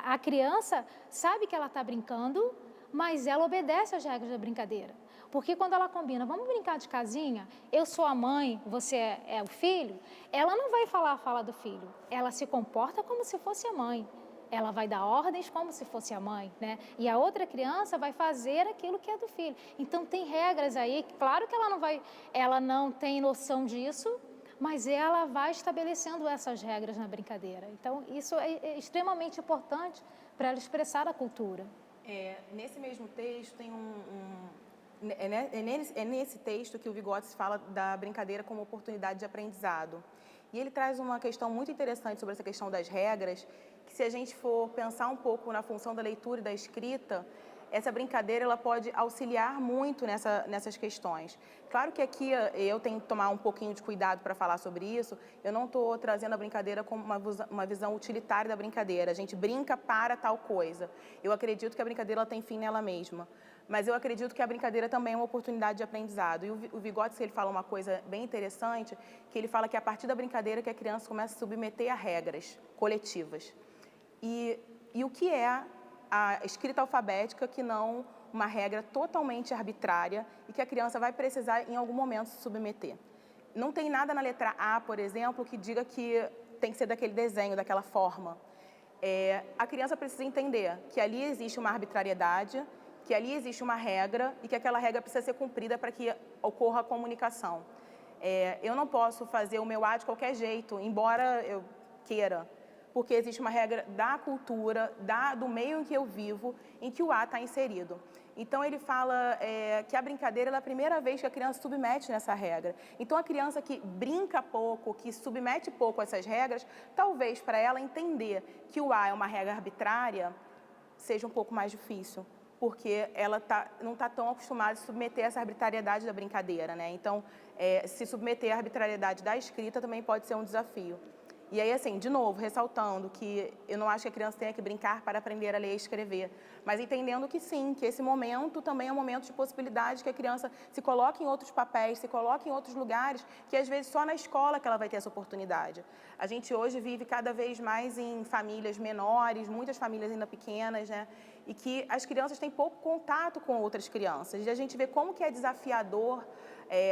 S30: A criança sabe que ela está brincando, mas ela obedece às regras da brincadeira. Porque quando ela combina, vamos brincar de casinha, eu sou a mãe, você é o filho, ela não vai falar a fala do filho. Ela se comporta como se fosse a mãe. Ela vai dar ordens como se fosse a mãe, né? E a outra criança vai fazer aquilo que é do filho. Então, tem regras aí, claro que ela não tem noção disso, mas ela vai estabelecendo essas regras na brincadeira. Então, isso é extremamente importante para ela expressar a cultura.
S29: Nesse mesmo texto, tem é nesse texto que o Vygotsky fala da brincadeira como oportunidade de aprendizado. E ele traz uma questão muito interessante sobre essa questão das regras, que se a gente for pensar um pouco na função da leitura e da escrita, essa brincadeira ela pode auxiliar muito nessas questões. Claro que aqui eu tenho que tomar um pouquinho de cuidado para falar sobre isso. Eu não estou trazendo a brincadeira como uma visão utilitária da brincadeira. A gente brinca para tal coisa. Eu acredito que a brincadeira ela tem fim nela mesma. Mas eu acredito que a brincadeira também é uma oportunidade de aprendizado. E o Vygotsky, ele fala uma coisa bem interessante, que ele fala que é a partir da brincadeira que a criança começa a se submeter a regras coletivas. E o que é a escrita alfabética que não uma regra totalmente arbitrária e que a criança vai precisar em algum momento se submeter? Não tem nada na letra A, por exemplo, que diga que tem que ser daquele desenho, daquela forma. A criança precisa entender que ali existe uma arbitrariedade, que ali existe uma regra e que aquela regra precisa ser cumprida para que ocorra a comunicação. Eu não posso fazer o meu A de qualquer jeito, embora eu queira, porque existe uma regra da cultura, do meio em que eu vivo, em que o A está inserido. Então, ele fala que a brincadeira é a primeira vez que a criança submete nessa regra. Então, a criança que brinca pouco, que submete pouco a essas regras, talvez para ela entender que o A é uma regra arbitrária, seja um pouco mais difícil, porque ela não está tão acostumada a se submeter a essa arbitrariedade da brincadeira, né? Então, se submeter à arbitrariedade da escrita também pode ser um desafio. E aí, assim, de novo, ressaltando que eu não acho que a criança tenha que brincar para aprender a ler e escrever, mas entendendo que sim, que esse momento também é um momento de possibilidade, que a criança se coloque em outros papéis, se coloque em outros lugares, que às vezes só na escola que ela vai ter essa oportunidade. A gente hoje vive cada vez mais em famílias menores, muitas famílias ainda pequenas, né? E que as crianças têm pouco contato com outras crianças. E a gente vê como que é desafiador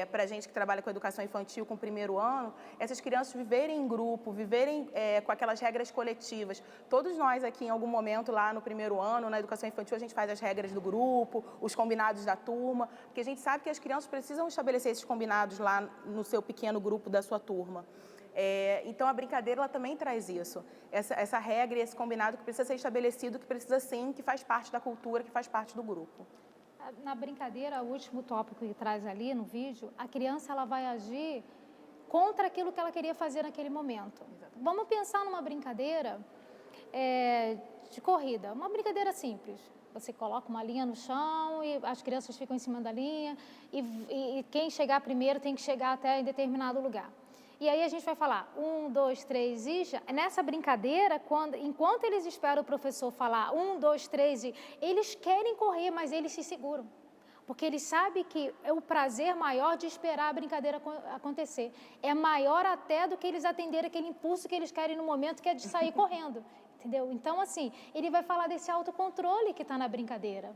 S29: para a gente que trabalha com educação infantil, com o primeiro ano, essas crianças viverem em grupo, viverem com aquelas regras coletivas. Todos nós aqui, em algum momento, lá no primeiro ano, na educação infantil, a gente faz as regras do grupo, os combinados da turma, porque a gente sabe que as crianças precisam estabelecer esses combinados lá no seu pequeno grupo da sua turma. Então, a brincadeira ela também traz isso, essa regra e esse combinado que precisa ser estabelecido, que precisa sim, que faz parte da cultura, que faz parte do grupo.
S30: Na brincadeira, o último tópico que traz ali no vídeo, a criança ela vai agir contra aquilo que ela queria fazer naquele momento. Vamos pensar numa brincadeira de corrida, uma brincadeira simples. Você coloca uma linha no chão e as crianças ficam em cima da linha e quem chegar primeiro tem que chegar até em determinado lugar. E aí a gente vai falar 1, 2, 3 e já. Nessa brincadeira, enquanto eles esperam o professor falar 1, 2, 3 e eles querem correr, mas eles se seguram. Porque eles sabem que é o prazer maior de esperar a brincadeira acontecer. É maior até do que eles atenderem aquele impulso que eles querem no momento, que é de sair correndo. Entendeu? Então, assim, ele vai falar desse autocontrole que está na brincadeira,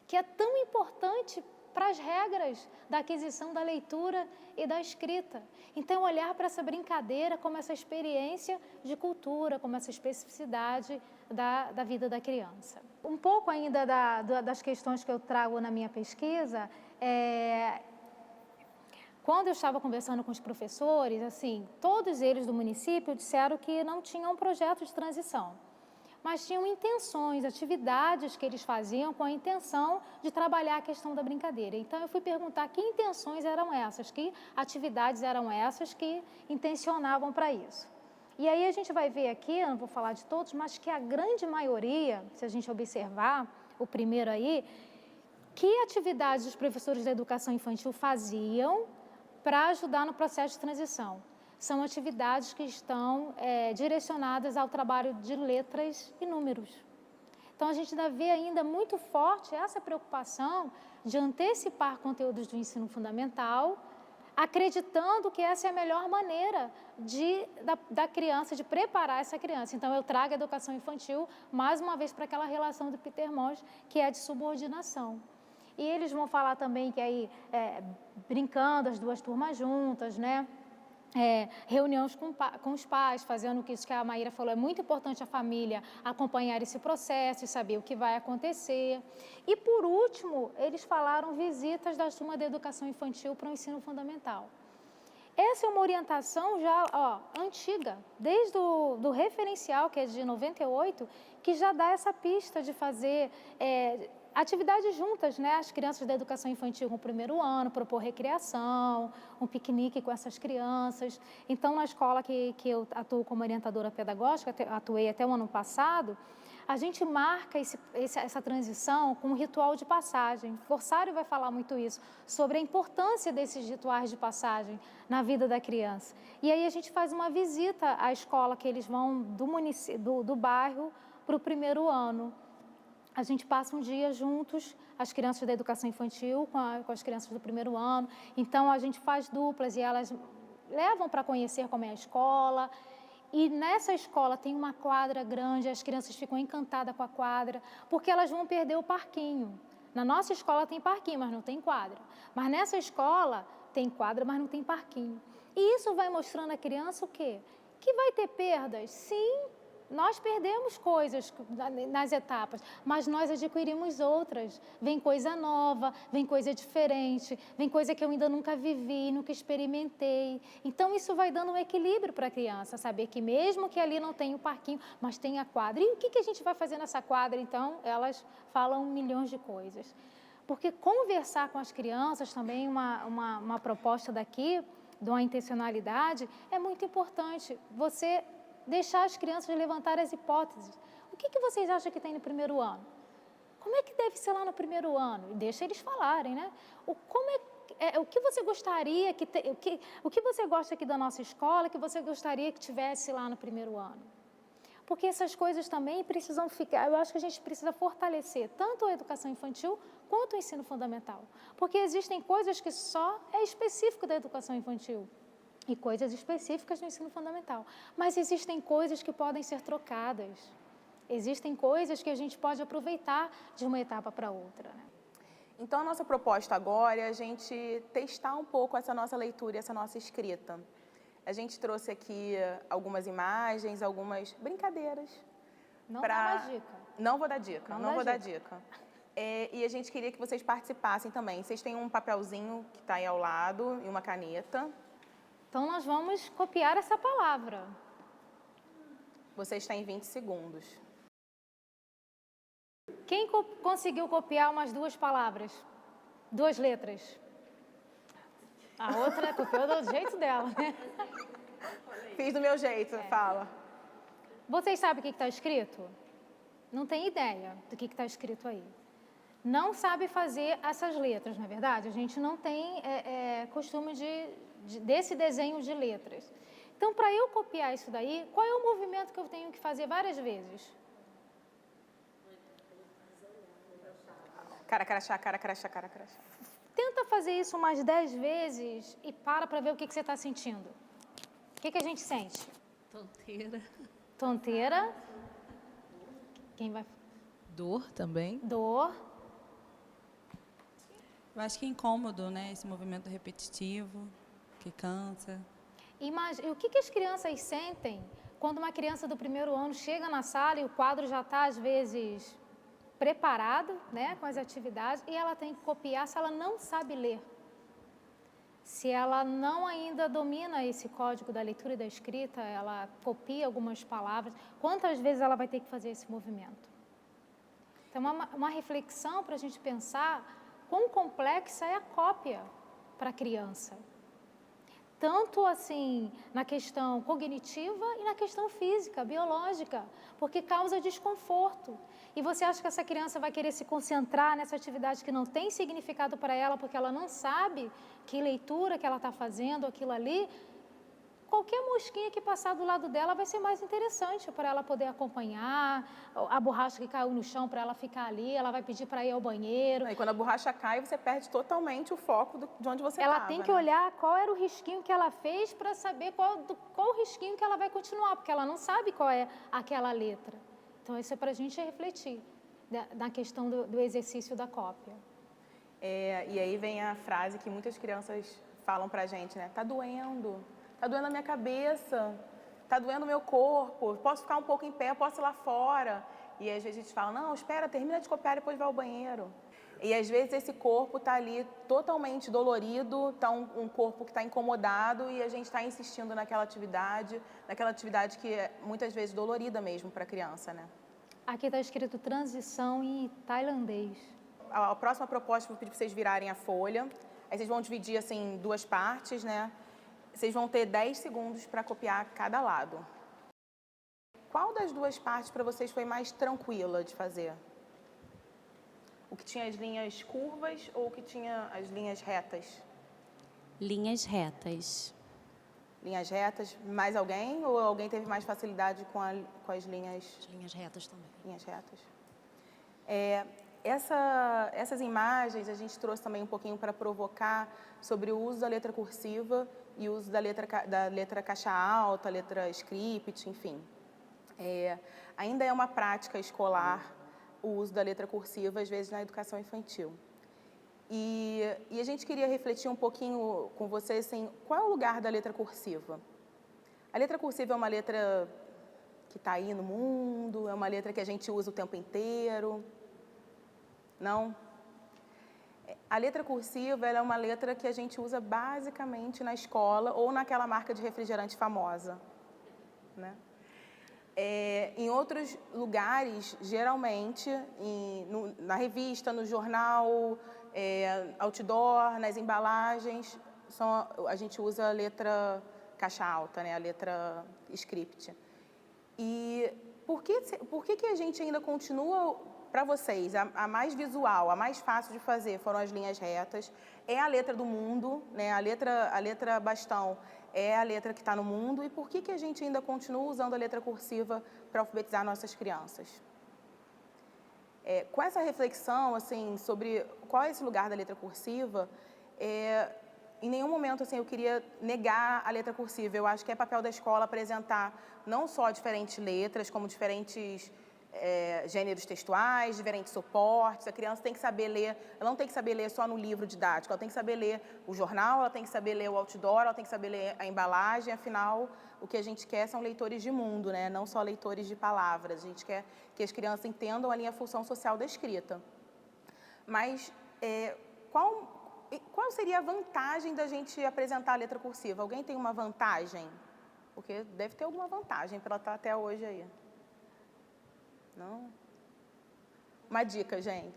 S30: que é tão importante para as regras da aquisição da leitura e da escrita. Então, olhar para essa brincadeira como essa experiência de cultura, como essa especificidade da vida da criança. Um pouco ainda das questões que eu trago na minha pesquisa, quando eu estava conversando com os professores, assim, todos eles do município disseram que não tinham um projeto de transição, mas tinham intenções, atividades que eles faziam com a intenção de trabalhar a questão da brincadeira. Então, eu fui perguntar que intenções eram essas, que atividades eram essas que intencionavam para isso. E aí a gente vai ver aqui, eu não vou falar de todos, mas que a grande maioria, se a gente observar o primeiro aí, que atividades os professores da educação infantil faziam para ajudar no processo de transição. São atividades que estão direcionadas ao trabalho de letras e números. Então, a gente ainda vê ainda muito forte essa preocupação de antecipar conteúdos do ensino fundamental, acreditando que essa é a melhor maneira da criança, de preparar essa criança. Então, eu trago a educação infantil, mais uma vez, para aquela relação do Peter Monge, que é de subordinação. E eles vão falar também que aí, brincando as duas turmas juntas, né? Reuniões com os pais, fazendo isso que a Maíra falou, é muito importante a família acompanhar esse processo e saber o que vai acontecer. E, por último, eles falaram visitas da turma de educação infantil para o ensino fundamental. Essa é uma orientação já antiga, desde o referencial, que é de 98, que já dá essa pista de fazer atividades juntas, né? As crianças da educação infantil com o primeiro ano, propor recreação, um piquenique com essas crianças. Então, na escola que eu atuo como orientadora pedagógica, atuei até o ano passado, a gente marca essa transição com um ritual de passagem. Corsário vai falar muito isso, sobre a importância desses rituais de passagem na vida da criança. E aí a gente faz uma visita à escola que eles vão do bairro para o primeiro ano. A gente passa um dia juntos, as crianças da educação infantil com as crianças do primeiro ano. Então, a gente faz duplas e elas levam para conhecer como é a escola. E nessa escola tem uma quadra grande, as crianças ficam encantadas com a quadra, porque elas vão perder o parquinho. Na nossa escola tem parquinho, mas não tem quadra. Mas nessa escola tem quadra, mas não tem parquinho. E isso vai mostrando à criança o quê? Que vai ter perdas, sim. Nós perdemos coisas nas etapas, mas nós adquirimos outras. Vem coisa nova, vem coisa diferente, vem coisa que eu ainda nunca vivi, nunca experimentei. Então, isso vai dando um equilíbrio para a criança, saber que mesmo que ali não tenha o parquinho, mas tem a quadra. E o que a gente vai fazer nessa quadra? Então, elas falam milhões de coisas. Porque conversar com as crianças, também uma proposta daqui, de uma intencionalidade, é muito importante. Você deixar as crianças levantar as hipóteses. O que vocês acham que tem no primeiro ano? Como é que deve ser lá no primeiro ano? E deixa eles falarem, né? O que você gostaria o que você gosta aqui da nossa escola, que você gostaria que tivesse lá no primeiro ano? Porque essas coisas também precisam ficar, eu acho que a gente precisa fortalecer tanto a educação infantil quanto o ensino fundamental. Porque existem coisas que só é específico da educação infantil e coisas específicas do ensino fundamental. Mas existem coisas que podem ser trocadas. Existem coisas que a gente pode aproveitar de uma etapa para outra, né?
S29: Então, a nossa proposta agora é a gente testar um pouco essa nossa leitura e essa nossa escrita. A gente trouxe aqui algumas imagens, algumas brincadeiras.
S30: Não dá mais dica.
S29: Não vou dar dica, não vou dar dica. E a gente queria que vocês participassem também. Vocês têm um papelzinho que está aí ao lado e uma caneta.
S30: Então, nós vamos copiar essa palavra.
S29: Vocês têm 20 segundos.
S30: Quem conseguiu copiar umas 2 palavras? 2 letras? A outra copiou do jeito dela, né?
S29: Fiz do meu jeito, fala.
S30: Vocês sabem o que está escrito? Não tem ideia do que está escrito aí. Não sabe fazer essas letras, não é verdade? A gente não tem costume desse desenho de letras. Então, para eu copiar isso daí, qual é o movimento que eu tenho que fazer várias vezes?
S29: Cara, crachá, cara, crachá, cara, crachá.
S30: Tenta fazer isso umas 10 vezes e para ver o que você está sentindo. O que a gente sente?
S5: Tonteira.
S30: Tonteira. Quem vai?
S5: Dor também.
S30: Dor.
S5: Eu acho que é incômodo, né? Esse movimento repetitivo, que cansa.
S30: E o que as crianças sentem quando uma criança do primeiro ano chega na sala e o quadro já está, às vezes, preparado, né, com as atividades, e ela tem que copiar se ela não sabe ler. Se ela não ainda domina esse código da leitura e da escrita, ela copia algumas palavras, quantas vezes ela vai ter que fazer esse movimento? Então, uma reflexão para a gente pensar quão complexa é a cópia para a criança. Tanto assim na questão cognitiva e na questão física, biológica, porque causa desconforto. E você acha que essa criança vai querer se concentrar nessa atividade que não tem significado para ela, porque ela não sabe que leitura que ela está fazendo, aquilo ali? Qualquer mosquinha que passar do lado dela vai ser mais interessante para ela poder acompanhar, a borracha que caiu no chão para ela ficar ali, ela vai pedir para ir ao banheiro.
S29: E quando a borracha cai, você perde totalmente o foco de onde você
S30: estava.
S29: Ela
S30: tem que olhar qual era o risquinho que ela fez para saber qual o risquinho que ela vai continuar, porque ela não sabe qual é aquela letra. Então, isso é para a gente refletir na questão do exercício da cópia.
S29: E aí vem a frase que muitas crianças falam para a gente, né? Tá doendo a minha cabeça, tá doendo o meu corpo, posso ficar um pouco em pé, posso ir lá fora. E às vezes a gente fala, não, espera, termina de copiar e depois vai ao banheiro. E às vezes esse corpo está ali totalmente dolorido, está um corpo que está incomodado e a gente está insistindo naquela atividade que é muitas vezes dolorida mesmo para a criança, né?
S30: Aqui está escrito transição em tailandês.
S29: A próxima proposta, vou pedir para vocês virarem a folha. Aí vocês vão dividir assim em 2 partes, né? Vocês vão ter 10 segundos para copiar cada lado. qual das duas partes para vocês foi mais tranquila de fazer? O que tinha as linhas curvas ou o que tinha as linhas retas?
S6: Linhas retas.
S29: Linhas retas. Mais alguém? Ou alguém teve mais facilidade com as linhas?
S6: Linhas retas também.
S29: Linhas retas. Essas imagens a gente trouxe também um pouquinho para provocar sobre o uso da letra cursiva e o uso da letra caixa alta, letra script, enfim. Ainda é uma prática escolar o uso da letra cursiva, às vezes, na educação infantil. E a gente queria refletir um pouquinho com vocês, assim, qual é o lugar da letra cursiva? A letra cursiva é uma letra que está aí no mundo, é uma letra que a gente usa o tempo inteiro? Não? A letra cursiva ela é uma letra que a gente usa basicamente na escola ou naquela marca de refrigerante famosa, né? Em outros lugares, geralmente, na revista, no jornal, outdoor, nas embalagens, a gente usa a letra caixa alta, né? A letra script. E por que a gente ainda continua, para vocês, a mais visual, a mais fácil de fazer foram as linhas retas, é a letra do mundo, né? A letra bastão é a letra que está no mundo, e por que a gente ainda continua usando a letra cursiva para alfabetizar nossas crianças? Com essa reflexão, assim, sobre qual é esse lugar da letra cursiva, em nenhum momento, assim, eu queria negar a letra cursiva. Eu acho que é papel da escola apresentar não só diferentes letras, como diferentes gêneros textuais, diferentes suportes. A criança tem que saber ler, ela não tem que saber ler só no livro didático, ela tem que saber ler o jornal, ela tem que saber ler o outdoor, ela tem que saber ler a embalagem. Afinal, o que a gente quer são leitores de mundo, né? Não só leitores de palavras. A gente quer que as crianças entendam ali a função social da escrita. Mas qual seria a vantagem da gente apresentar a letra cursiva? Alguém tem uma vantagem? Porque deve ter alguma vantagem para ela estar até hoje aí. Não? Uma dica, gente.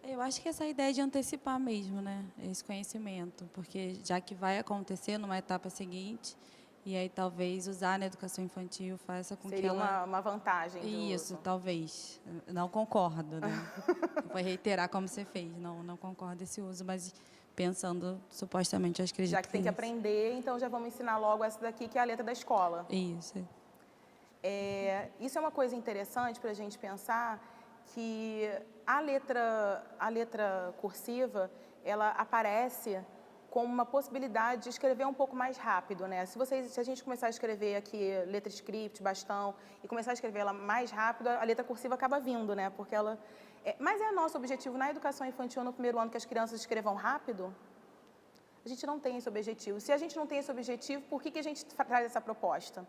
S5: Eu acho que essa ideia de antecipar mesmo, né? Esse conhecimento, porque já que vai acontecer numa etapa seguinte, e aí talvez usar na educação infantil faça com
S29: Seria
S5: que ela...
S29: uma vantagem de
S5: Isso,
S29: uso.
S5: talvez. Não concordo, né? Vou reiterar como você fez. Não concordo desse uso, mas pensando supostamente, acho que
S29: já que tem que aprender, então já vamos ensinar logo essa daqui, que é a letra da escola.
S5: Isso.
S29: Isso é uma coisa interessante para a gente pensar, que a letra cursiva, ela aparece como uma possibilidade de escrever um pouco mais rápido, né? Se a gente começar a escrever aqui letra script, bastão, e começar a escrever ela mais rápido, a letra cursiva acaba vindo, né? Porque ela... Mas é nosso objetivo na educação infantil, no primeiro ano, que as crianças escrevam rápido? A gente não tem esse objetivo. Se a gente não tem esse objetivo, por que a gente traz essa proposta?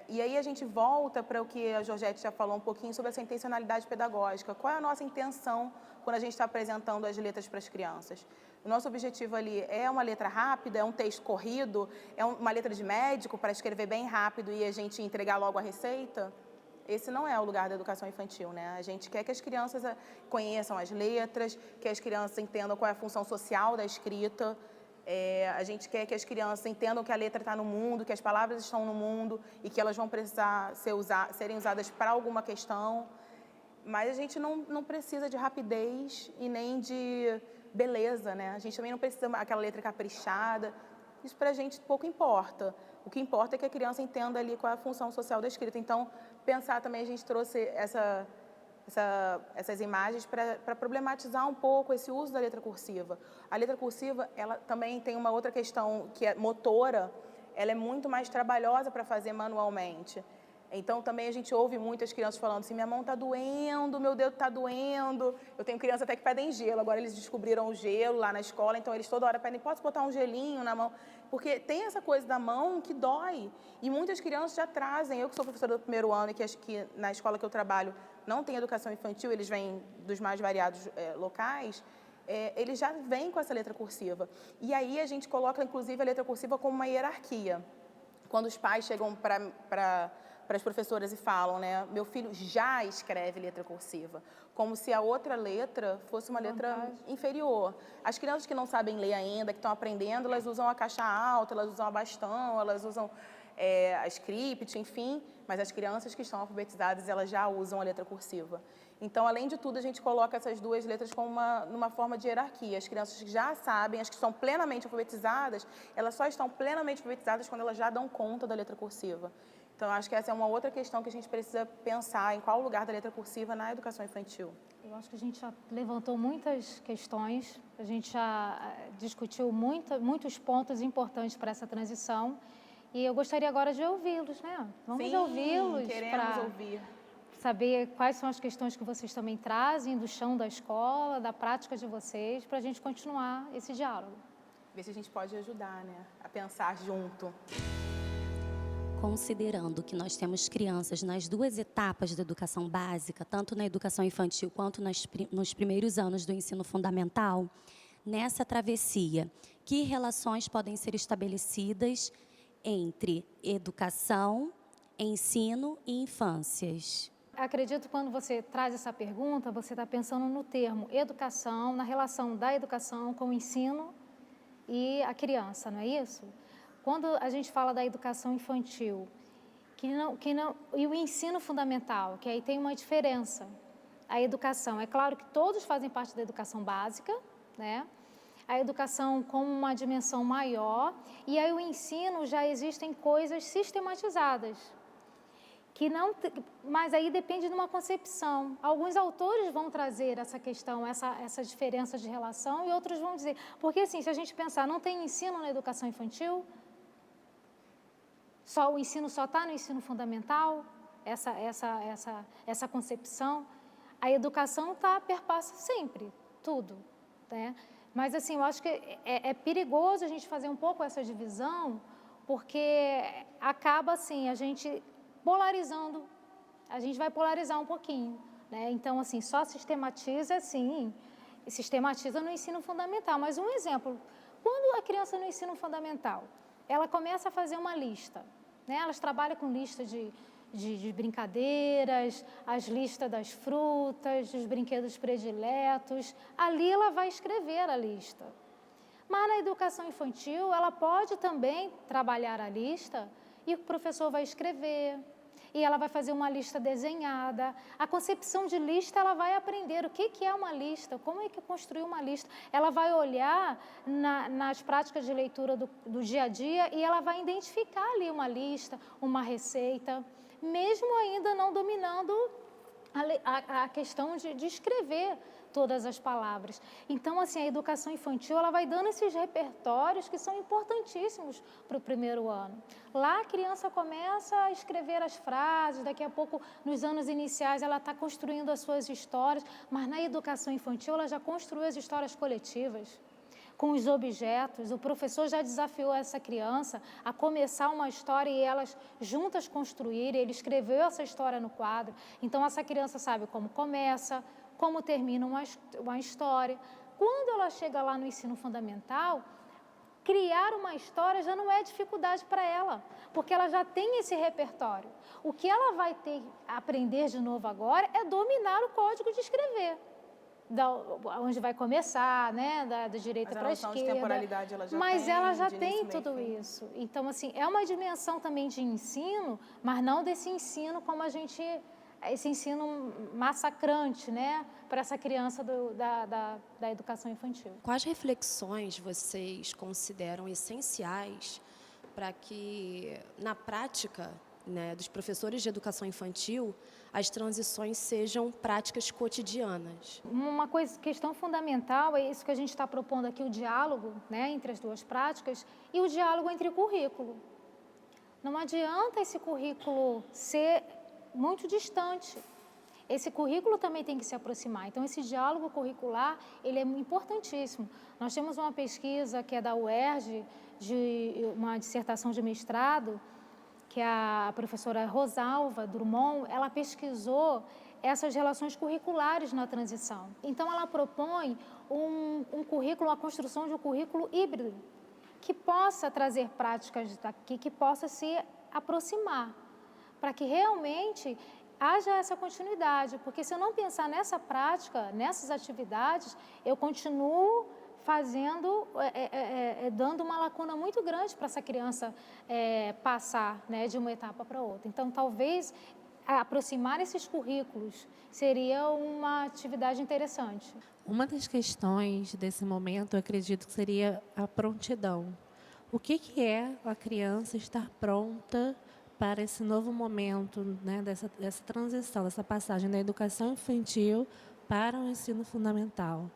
S29: E aí a gente volta para o que a Georgette já falou um pouquinho sobre essa intencionalidade pedagógica. Qual é a nossa intenção quando a gente está apresentando as letras para as crianças? O nosso objetivo ali é uma letra rápida, é um texto corrido, é uma letra de médico para escrever bem rápido e a gente entregar logo a receita? Esse não é o lugar da educação infantil, né? A gente quer que as crianças conheçam as letras, que as crianças entendam qual é a função social da escrita. A gente quer que as crianças entendam que a letra está no mundo, que as palavras estão no mundo e que elas vão precisar serem usadas para alguma questão. Mas a gente não precisa de rapidez e nem de beleza, né? A gente também não precisa daquela letra caprichada. Isso para a gente pouco importa. O que importa é que a criança entenda ali qual é a função social da escrita. Então, pensar também, a gente trouxe essas imagens para problematizar um pouco esse uso da letra cursiva. A letra cursiva, ela também tem uma outra questão que é motora, ela é muito mais trabalhosa para fazer manualmente. Então, também a gente ouve muitas crianças falando assim, minha mão está doendo, meu dedo está doendo. Eu tenho crianças até que pedem gelo, agora eles descobriram o gelo lá na escola, então eles toda hora pedem, posso botar um gelinho na mão? Porque tem essa coisa da mão que dói. E muitas crianças já trazem, eu que sou professora do primeiro ano e que na escola que eu trabalho não tem educação infantil, eles vêm dos mais variados locais, eles já vêm com essa letra cursiva. E aí a gente coloca, inclusive, a letra cursiva como uma hierarquia. Quando os pais chegam para as professoras e falam, né, meu filho já escreve letra cursiva, como se a outra letra fosse uma letra inferior. As crianças que não sabem ler ainda, que estão aprendendo, elas usam a caixa alta, elas usam a bastão, elas usam a script, enfim, mas as crianças que estão alfabetizadas, elas já usam a letra cursiva. Então, além de tudo, a gente coloca essas duas letras como numa forma de hierarquia. As crianças que já sabem, as que estão plenamente alfabetizadas, elas só estão plenamente alfabetizadas quando elas já dão conta da letra cursiva. Então, acho que essa é uma outra questão que a gente precisa pensar em qual o lugar da letra cursiva na educação infantil.
S30: Eu acho que a gente já levantou muitas questões, a gente já discutiu muitos pontos importantes para essa transição e eu gostaria agora de ouvi-los, né? Vamos ouvi-los
S29: queremos ouvir.
S30: Saber quais são as questões que vocês também trazem do chão da escola, da prática de vocês, para a gente continuar esse diálogo.
S29: Ver se a gente pode ajudar, né? A pensar junto.
S6: Considerando que nós temos crianças nas duas etapas da educação básica, tanto na educação infantil quanto nos primeiros anos do ensino fundamental, nessa travessia, que relações podem ser estabelecidas entre educação, ensino e infâncias?
S30: Acredito que quando você traz essa pergunta, você está pensando no termo educação, na relação da educação com o ensino e a criança, não é isso? Quando a gente fala da educação infantil e o ensino fundamental, que aí tem uma diferença, a educação, é claro que todos fazem parte da educação básica, né? A educação com uma dimensão maior, e aí o ensino já existem coisas sistematizadas, mas aí depende de uma concepção. Alguns autores vão trazer essa questão, essa diferença de relação, e outros vão dizer, porque assim, se a gente pensar, não tem ensino na educação infantil, o ensino só está no ensino fundamental, essa concepção, a educação perpassa sempre, tudo, né? Mas assim, eu acho que é perigoso a gente fazer um pouco essa divisão, porque acaba assim, a gente polarizando, a gente vai polarizar um pouquinho, né? Então assim, só sistematiza, sim, sistematiza no ensino fundamental, mas um exemplo, quando a criança no ensino fundamental, ela começa a fazer uma lista, né? Elas trabalham com lista de brincadeiras, as listas das frutas, dos brinquedos prediletos. Ali ela vai escrever a lista. Mas na educação infantil, ela pode também trabalhar a lista e o professor vai escrever. E ela vai fazer uma lista desenhada. A concepção de lista, ela vai aprender o que é uma lista, como é que construir uma lista. Ela vai olhar nas práticas de leitura do dia a dia e ela vai identificar ali uma lista, uma receita, mesmo ainda não dominando a questão de escrever todas as palavras. Então, assim, a educação infantil, ela vai dando esses repertórios que são importantíssimos para o primeiro ano. Lá a criança começa a escrever as frases, daqui a pouco, nos anos iniciais, ela está construindo as suas histórias, mas na educação infantil, ela já construiu as histórias coletivas. Com os objetos, o professor já desafiou essa criança a começar uma história e elas juntas construírem, ele escreveu essa história no quadro. Então, essa criança sabe como começa, como termina uma história. Quando ela chega lá no ensino fundamental, criar uma história já não é dificuldade para ela, porque ela já tem esse repertório. O que ela vai ter a aprender de novo agora é dominar o código de escrever. Onde vai começar, né, da direita para a esquerda. De temporalidade ela já
S29: mas
S30: tem,
S29: ela já
S30: tem tudo isso. Então, assim, é uma dimensão também de ensino, mas não desse ensino como esse ensino massacrante, né, para essa criança da educação infantil.
S7: Quais reflexões vocês consideram essenciais para que, na prática, né, dos professores de educação infantil, as transições sejam práticas cotidianas?
S30: Uma questão fundamental é isso que a gente está propondo aqui, o diálogo, né, entre as duas práticas e o diálogo entre o currículo. Não adianta esse currículo ser muito distante. Esse currículo também tem que se aproximar. Então, esse diálogo curricular, ele é importantíssimo. Nós temos uma pesquisa que é da UERJ, de uma dissertação de mestrado, que a professora Rosalva Drummond, ela pesquisou essas relações curriculares na transição. Então, ela propõe um currículo, a construção de um currículo híbrido, que possa trazer práticas daqui, que possa se aproximar, para que realmente haja essa continuidade. Porque se eu não pensar nessa prática, nessas atividades, eu continuo dando uma lacuna muito grande para essa criança passar, né, de uma etapa para outra. Então, talvez aproximar esses currículos seria uma atividade interessante.
S8: Uma das questões desse momento, eu acredito que seria a prontidão. O que é a criança estar pronta para esse novo momento, né, dessa transição, dessa passagem da educação infantil para o ensino fundamental?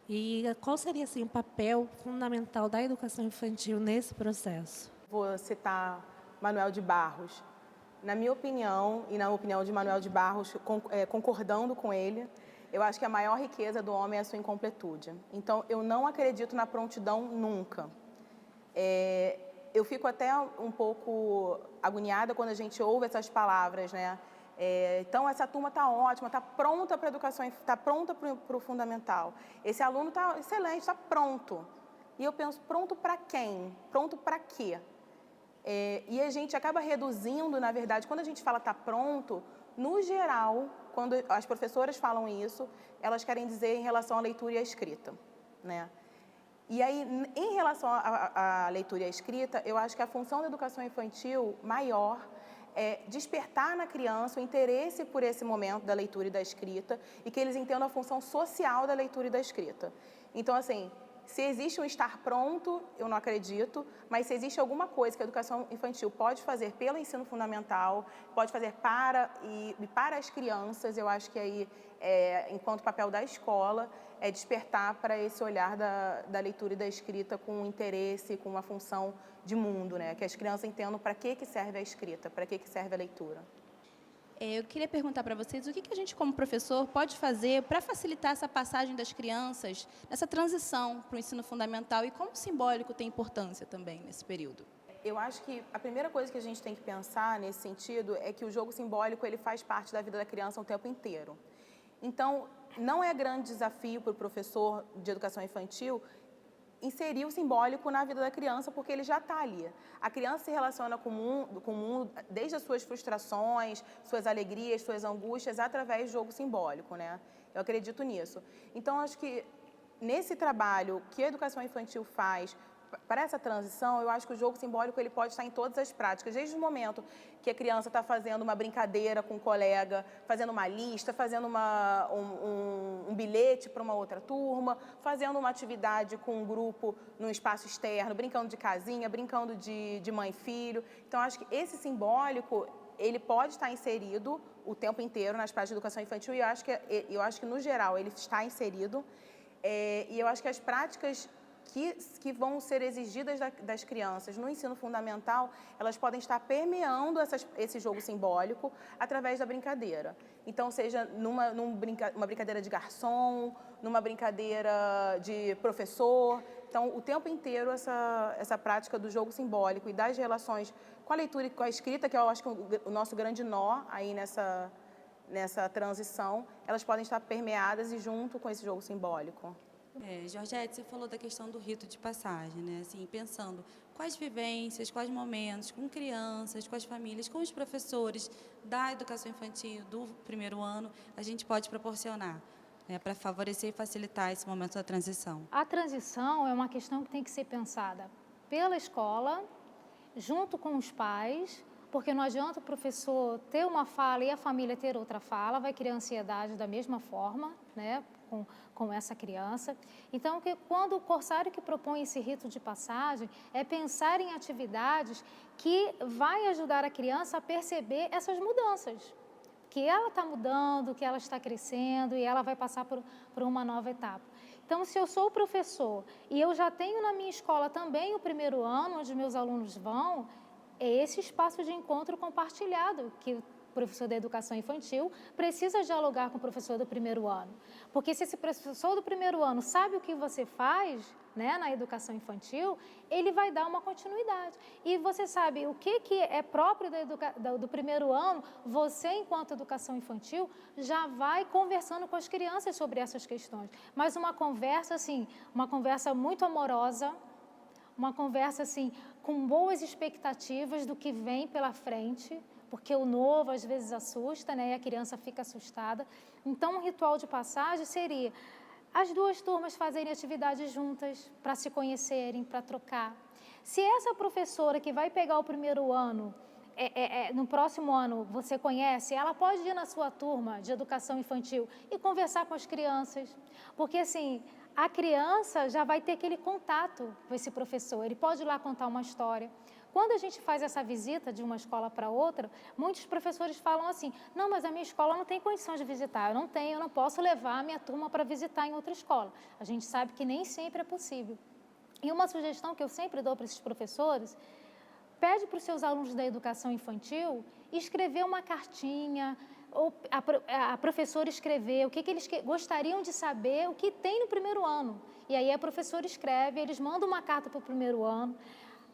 S8: E qual seria assim, o papel fundamental da educação infantil nesse processo?
S29: Vou citar Manuel de Barros. Na minha opinião, e na opinião de Manuel de Barros, concordando com ele, eu acho que a maior riqueza do homem é a sua incompletude. Então, eu não acredito na prontidão nunca. Eu fico até um pouco agoniada quando a gente ouve essas palavras, né? Então, essa turma está ótima, está pronta para a educação, está pronta para o fundamental. Esse aluno está excelente, está pronto. E eu penso, pronto para quem? Pronto para quê? E a gente acaba reduzindo, na verdade, quando a gente fala está pronto, no geral, quando as professoras falam isso, elas querem dizer em relação à leitura e à escrita, né? E aí, em relação à leitura e à escrita, eu acho que a função da educação infantil maior é despertar na criança o interesse por esse momento da leitura e da escrita e que eles entendam a função social da leitura e da escrita. Então, assim, se existe um estar pronto, eu não acredito, mas se existe alguma coisa que a educação infantil pode fazer pelo ensino fundamental, pode fazer para as crianças, eu acho que aí, enquanto papel da escola, é despertar para esse olhar da leitura e da escrita com interesse, com uma função de mundo, né? Que as crianças entendam para que serve a escrita, para que serve a leitura.
S9: Eu queria perguntar para vocês o que a gente, como professor, pode fazer para facilitar essa passagem das crianças, nessa transição para o ensino fundamental e como o simbólico tem importância também nesse período?
S29: Eu acho que a primeira coisa que a gente tem que pensar nesse sentido é que o jogo simbólico ele faz parte da vida da criança o tempo inteiro. Então, não é grande desafio para o professor de educação infantil inserir o simbólico na vida da criança, porque ele já está ali. A criança se relaciona com o mundo desde as suas frustrações, suas alegrias, suas angústias, através do jogo simbólico, né? Eu acredito nisso. Então, acho que nesse trabalho que a educação infantil faz para essa transição, eu acho que o jogo simbólico ele pode estar em todas as práticas, desde o momento que a criança está fazendo uma brincadeira com um colega, fazendo uma lista, fazendo um bilhete para uma outra turma, fazendo uma atividade com um grupo num espaço externo, brincando de casinha, brincando de mãe e filho. Então, acho que esse simbólico ele pode estar inserido o tempo inteiro nas práticas de educação infantil e eu acho que no geral, ele está inserido. E eu acho que as práticas que vão ser exigidas das crianças no ensino fundamental, elas podem estar permeando esse jogo simbólico através da brincadeira. Então, seja numa brincadeira de garçom, numa brincadeira de professor. Então, o tempo inteiro, essa prática do jogo simbólico e das relações com a leitura e com a escrita, que eu acho que o nosso grande nó aí nessa transição, elas podem estar permeadas e junto com esse jogo simbólico.
S5: Georgette, você falou da questão do rito de passagem, né? Assim, pensando quais vivências, quais momentos com crianças, com as famílias, com os professores da educação infantil do primeiro ano a gente pode proporcionar, né, para favorecer e facilitar esse momento da transição.
S30: A transição é uma questão que tem que ser pensada pela escola, junto com os pais, porque não adianta o professor ter uma fala e a família ter outra fala, vai criar ansiedade da mesma forma, né, com essa criança. Então, quando o corsário que propõe esse rito de passagem é pensar em atividades que vai ajudar a criança a perceber essas mudanças, que ela está mudando, que ela está crescendo e ela vai passar por uma nova etapa. Então, se eu sou o professor e eu já tenho na minha escola também o primeiro ano, onde meus alunos vão, é esse espaço de encontro compartilhado que o professor da educação infantil precisa dialogar com o professor do primeiro ano. Porque se esse professor do primeiro ano sabe o que você faz, né, na educação infantil, ele vai dar uma continuidade. E você sabe o que é próprio do primeiro ano, você, enquanto educação infantil, já vai conversando com as crianças sobre essas questões. Mas uma conversa, assim, uma conversa muito amorosa, uma conversa, assim, com boas expectativas do que vem pela frente, porque o novo às vezes assusta, né, e a criança fica assustada. Então, um ritual de passagem seria as duas turmas fazerem atividades juntas para se conhecerem, para trocar. Se essa professora que vai pegar o primeiro ano, no próximo ano você conhece, ela pode ir na sua turma de educação infantil e conversar com as crianças. Porque assim, a criança já vai ter aquele contato com esse professor, ele pode ir lá contar uma história. Quando a gente faz essa visita de uma escola para outra, muitos professores falam assim, não, mas a minha escola não tem condições de visitar, eu não posso levar a minha turma para visitar em outra escola. A gente sabe que nem sempre é possível. E uma sugestão que eu sempre dou para esses professores, pede para os seus alunos da educação infantil escrever uma cartinha, ou a professora escrever o que eles gostariam de saber, o que tem no primeiro ano. E aí a professora escreve, eles mandam uma carta para o primeiro ano,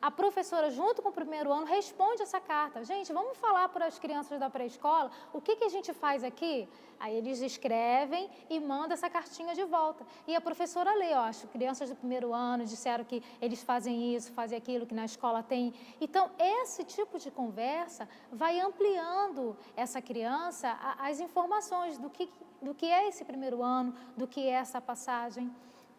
S30: a professora, junto com o primeiro ano, responde essa carta. Gente, vamos falar para as crianças da pré-escola o que a gente faz aqui? Aí eles escrevem e mandam essa cartinha de volta. E a professora lê, ó, as crianças do primeiro ano disseram que eles fazem isso, fazem aquilo, que na escola tem. Então, esse tipo de conversa vai ampliando essa criança as informações do que é esse primeiro ano, do que é essa passagem.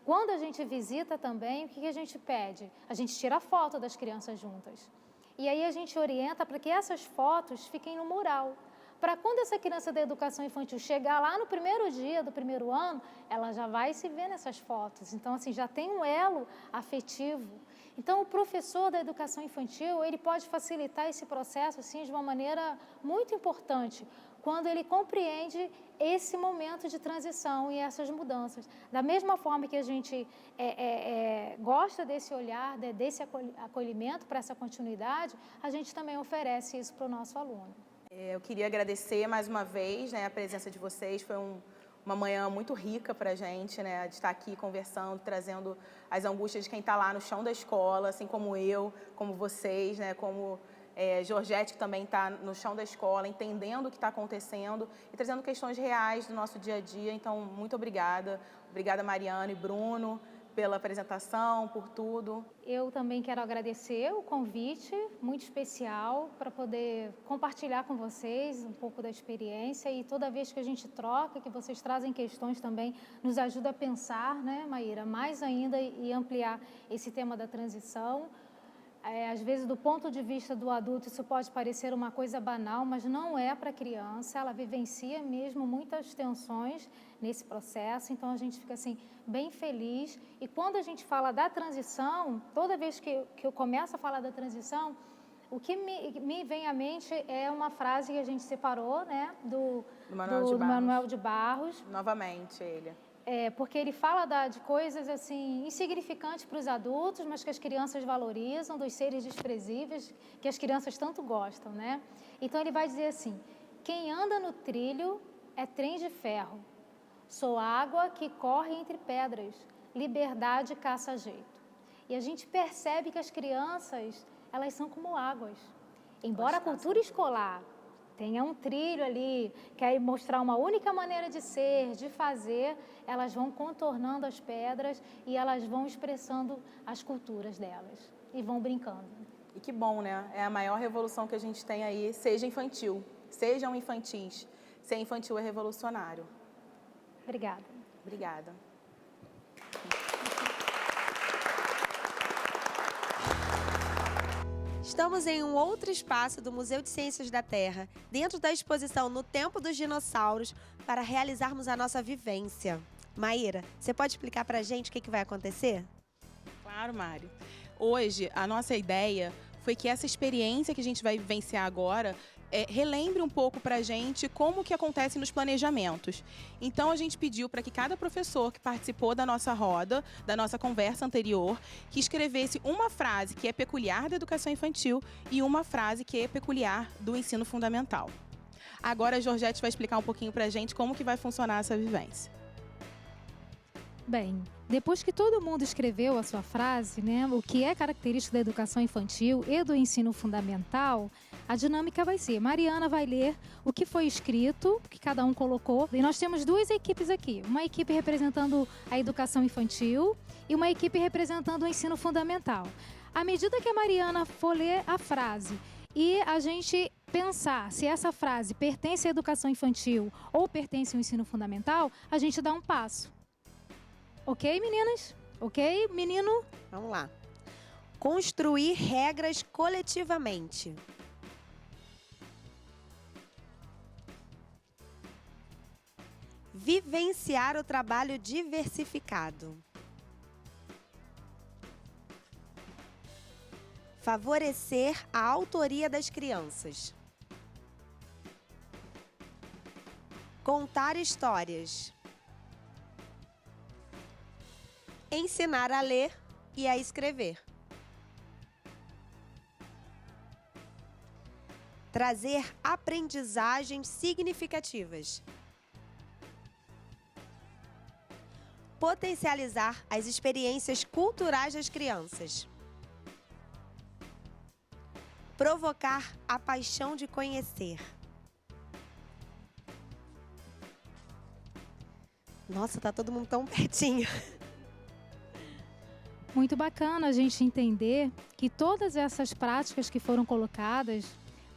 S30: Quando a gente visita também, o que a gente pede? A gente tira foto das crianças juntas. E aí a gente orienta para que essas fotos fiquem no mural. Para quando essa criança da educação infantil chegar lá no primeiro dia do primeiro ano, ela já vai se ver nessas fotos. Então, assim, já tem um elo afetivo. Então, o professor da educação infantil, ele pode facilitar esse processo, assim, de uma maneira muito importante, quando ele compreende esse momento de transição e essas mudanças. Da mesma forma que a gente gosta desse olhar, desse acolhimento para essa continuidade, a gente também oferece isso para o nosso aluno.
S29: Eu queria agradecer mais uma vez, né, a presença de vocês. Foi uma manhã muito rica para a gente, né, de estar aqui conversando, trazendo as angústias de quem está lá no chão da escola, assim como eu, como vocês, né, como Georgette, que também está no chão da escola, entendendo o que está acontecendo e trazendo questões reais do nosso dia a dia. Então, muito obrigada. Obrigada, Mariana e Bruno, pela apresentação, por tudo.
S30: Eu também quero agradecer o convite, muito especial, para poder compartilhar com vocês um pouco da experiência, e toda vez que a gente troca, que vocês trazem questões também, nos ajuda a pensar, né, Maíra, mais ainda e ampliar esse tema da transição. Às vezes, do ponto de vista do adulto, isso pode parecer uma coisa banal, mas não é para a criança. Ela vivencia mesmo muitas tensões nesse processo, então a gente fica assim, bem feliz. E quando a gente fala da transição, toda vez que eu começo a falar da transição, o que me vem à mente é uma frase que a gente separou, né, do Manuel de Barros.
S29: Novamente, ele.
S30: Porque ele fala de coisas assim insignificantes para os adultos, mas que as crianças valorizam, dos seres desprezíveis, que as crianças tanto gostam, né? Então ele vai dizer assim, quem anda no trilho é trem de ferro, sou água que corre entre pedras, liberdade caça jeito. E a gente percebe que as crianças, elas são como águas. Embora a cultura escolar tenha um trilho ali, quer mostrar uma única maneira de ser, de fazer, elas vão contornando as pedras e elas vão expressando as culturas delas e vão brincando.
S29: E que bom, né? É a maior revolução que a gente tem aí, seja infantil, sejam infantis. Ser infantil é revolucionário.
S30: Obrigada.
S29: Obrigada.
S28: Estamos em um outro espaço do Museu de Ciências da Terra, dentro da exposição No Tempo dos Dinossauros, para realizarmos a nossa vivência. Maíra, você pode explicar para a gente o que vai acontecer?
S29: Claro, Mário. Hoje, a nossa ideia foi que essa experiência que a gente vai vivenciar agora relembre um pouco para a gente como que acontece nos planejamentos. Então, a gente pediu para que cada professor que participou da nossa roda, da nossa conversa anterior, que escrevesse uma frase que é peculiar da educação infantil e uma frase que é peculiar do ensino fundamental. Agora, a Georgette vai explicar um pouquinho para a gente como que vai funcionar essa vivência.
S30: Bem, depois que todo mundo escreveu a sua frase, né, o que é característico da educação infantil e do ensino fundamental, a dinâmica vai ser, Mariana vai ler o que foi escrito, o que cada um colocou, e nós temos duas equipes aqui, uma equipe representando a educação infantil e uma equipe representando o ensino fundamental. À medida que a Mariana for ler a frase e a gente pensar se essa frase pertence à educação infantil ou pertence ao ensino fundamental, a gente dá um passo. Ok, meninas? Ok, menino?
S28: Vamos lá. Construir regras coletivamente. Vivenciar o trabalho diversificado. Favorecer a autoria das crianças. Contar histórias. Ensinar a ler e a escrever. Trazer aprendizagens significativas. Potencializar as experiências culturais das crianças. Provocar a paixão de conhecer. Nossa, tá todo mundo tão pertinho.
S30: Muito bacana a gente entender que todas essas práticas que foram colocadas,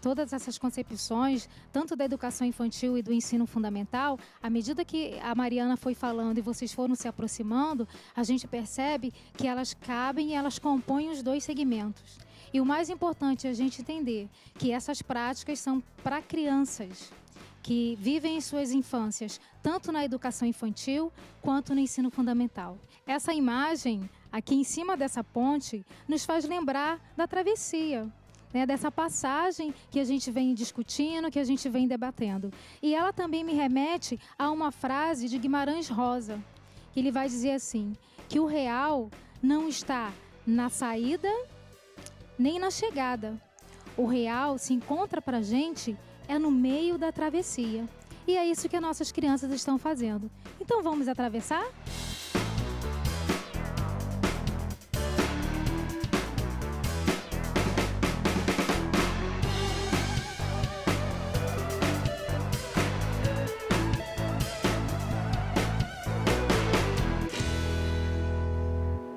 S30: todas essas concepções, tanto da educação infantil e do ensino fundamental, à medida que a Mariana foi falando e vocês foram se aproximando, a gente percebe que elas cabem e elas compõem os dois segmentos. E o mais importante é a gente entender que essas práticas são para crianças que vivem em suas infâncias, tanto na educação infantil quanto no ensino fundamental. Essa imagem aqui em cima dessa ponte nos faz lembrar da travessia, né, dessa passagem que a gente vem discutindo, que a gente vem debatendo. E ela também me remete a uma frase de Guimarães Rosa, que ele vai dizer assim, que o real não está na saída nem na chegada. O real se encontra para a gente é no meio da travessia. E é isso que as nossas crianças estão fazendo. Então vamos atravessar?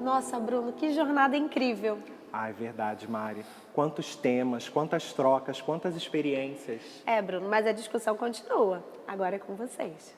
S28: Nossa, Bruno, que jornada incrível.
S27: Ah, é verdade, Mari. Quantos temas, quantas trocas, quantas experiências.
S28: É, Bruno, mas a discussão continua. Agora é com vocês.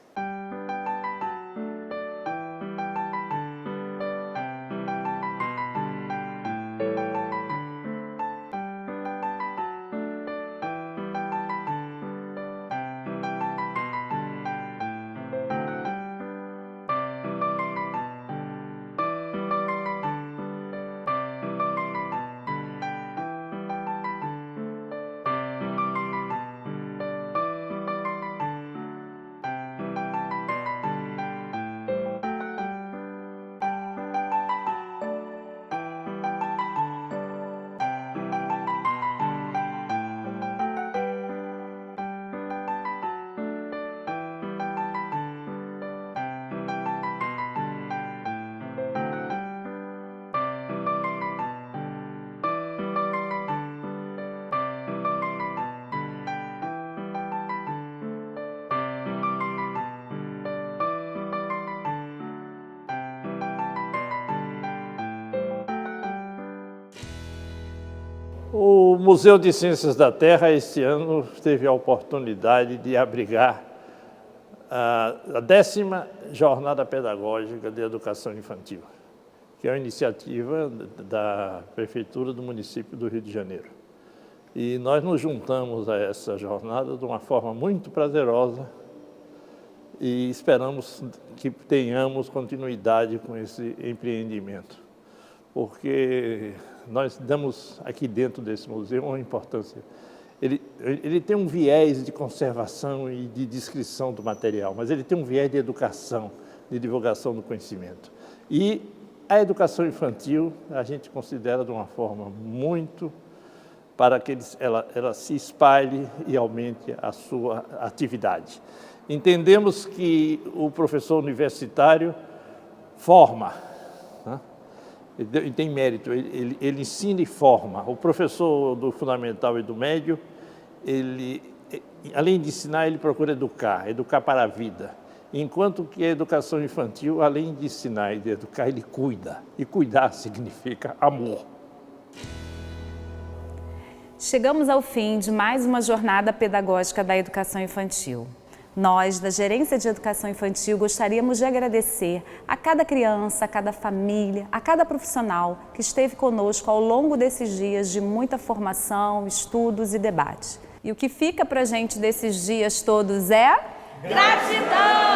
S10: O Museu de Ciências da Terra, este ano, teve a oportunidade de abrigar a 10ª Jornada Pedagógica de Educação Infantil, que é uma iniciativa da Prefeitura do município do Rio de Janeiro. E nós nos juntamos a essa jornada de uma forma muito prazerosa e esperamos que tenhamos continuidade com esse empreendimento, porque nós damos aqui dentro desse museu uma importância. Ele tem um viés de conservação e de descrição do material, mas ele tem um viés de educação, de divulgação do conhecimento. E a educação infantil a gente considera de uma forma muito para que ela se espalhe e aumente a sua atividade. Entendemos que o professor universitário forma, né? Ele tem mérito, ele ensina e forma. O professor do fundamental e do médio, ele, além de ensinar, ele procura educar para a vida. Enquanto que a educação infantil, além de ensinar e de educar, ele cuida. E cuidar significa amor.
S11: Chegamos ao fim de mais uma jornada pedagógica da educação infantil. Nós, da Gerência de Educação Infantil, gostaríamos de agradecer a cada criança, a cada família, a cada profissional que esteve conosco ao longo desses dias de muita formação, estudos e debate. E o que fica para a gente desses dias todos é...
S21: Gratidão!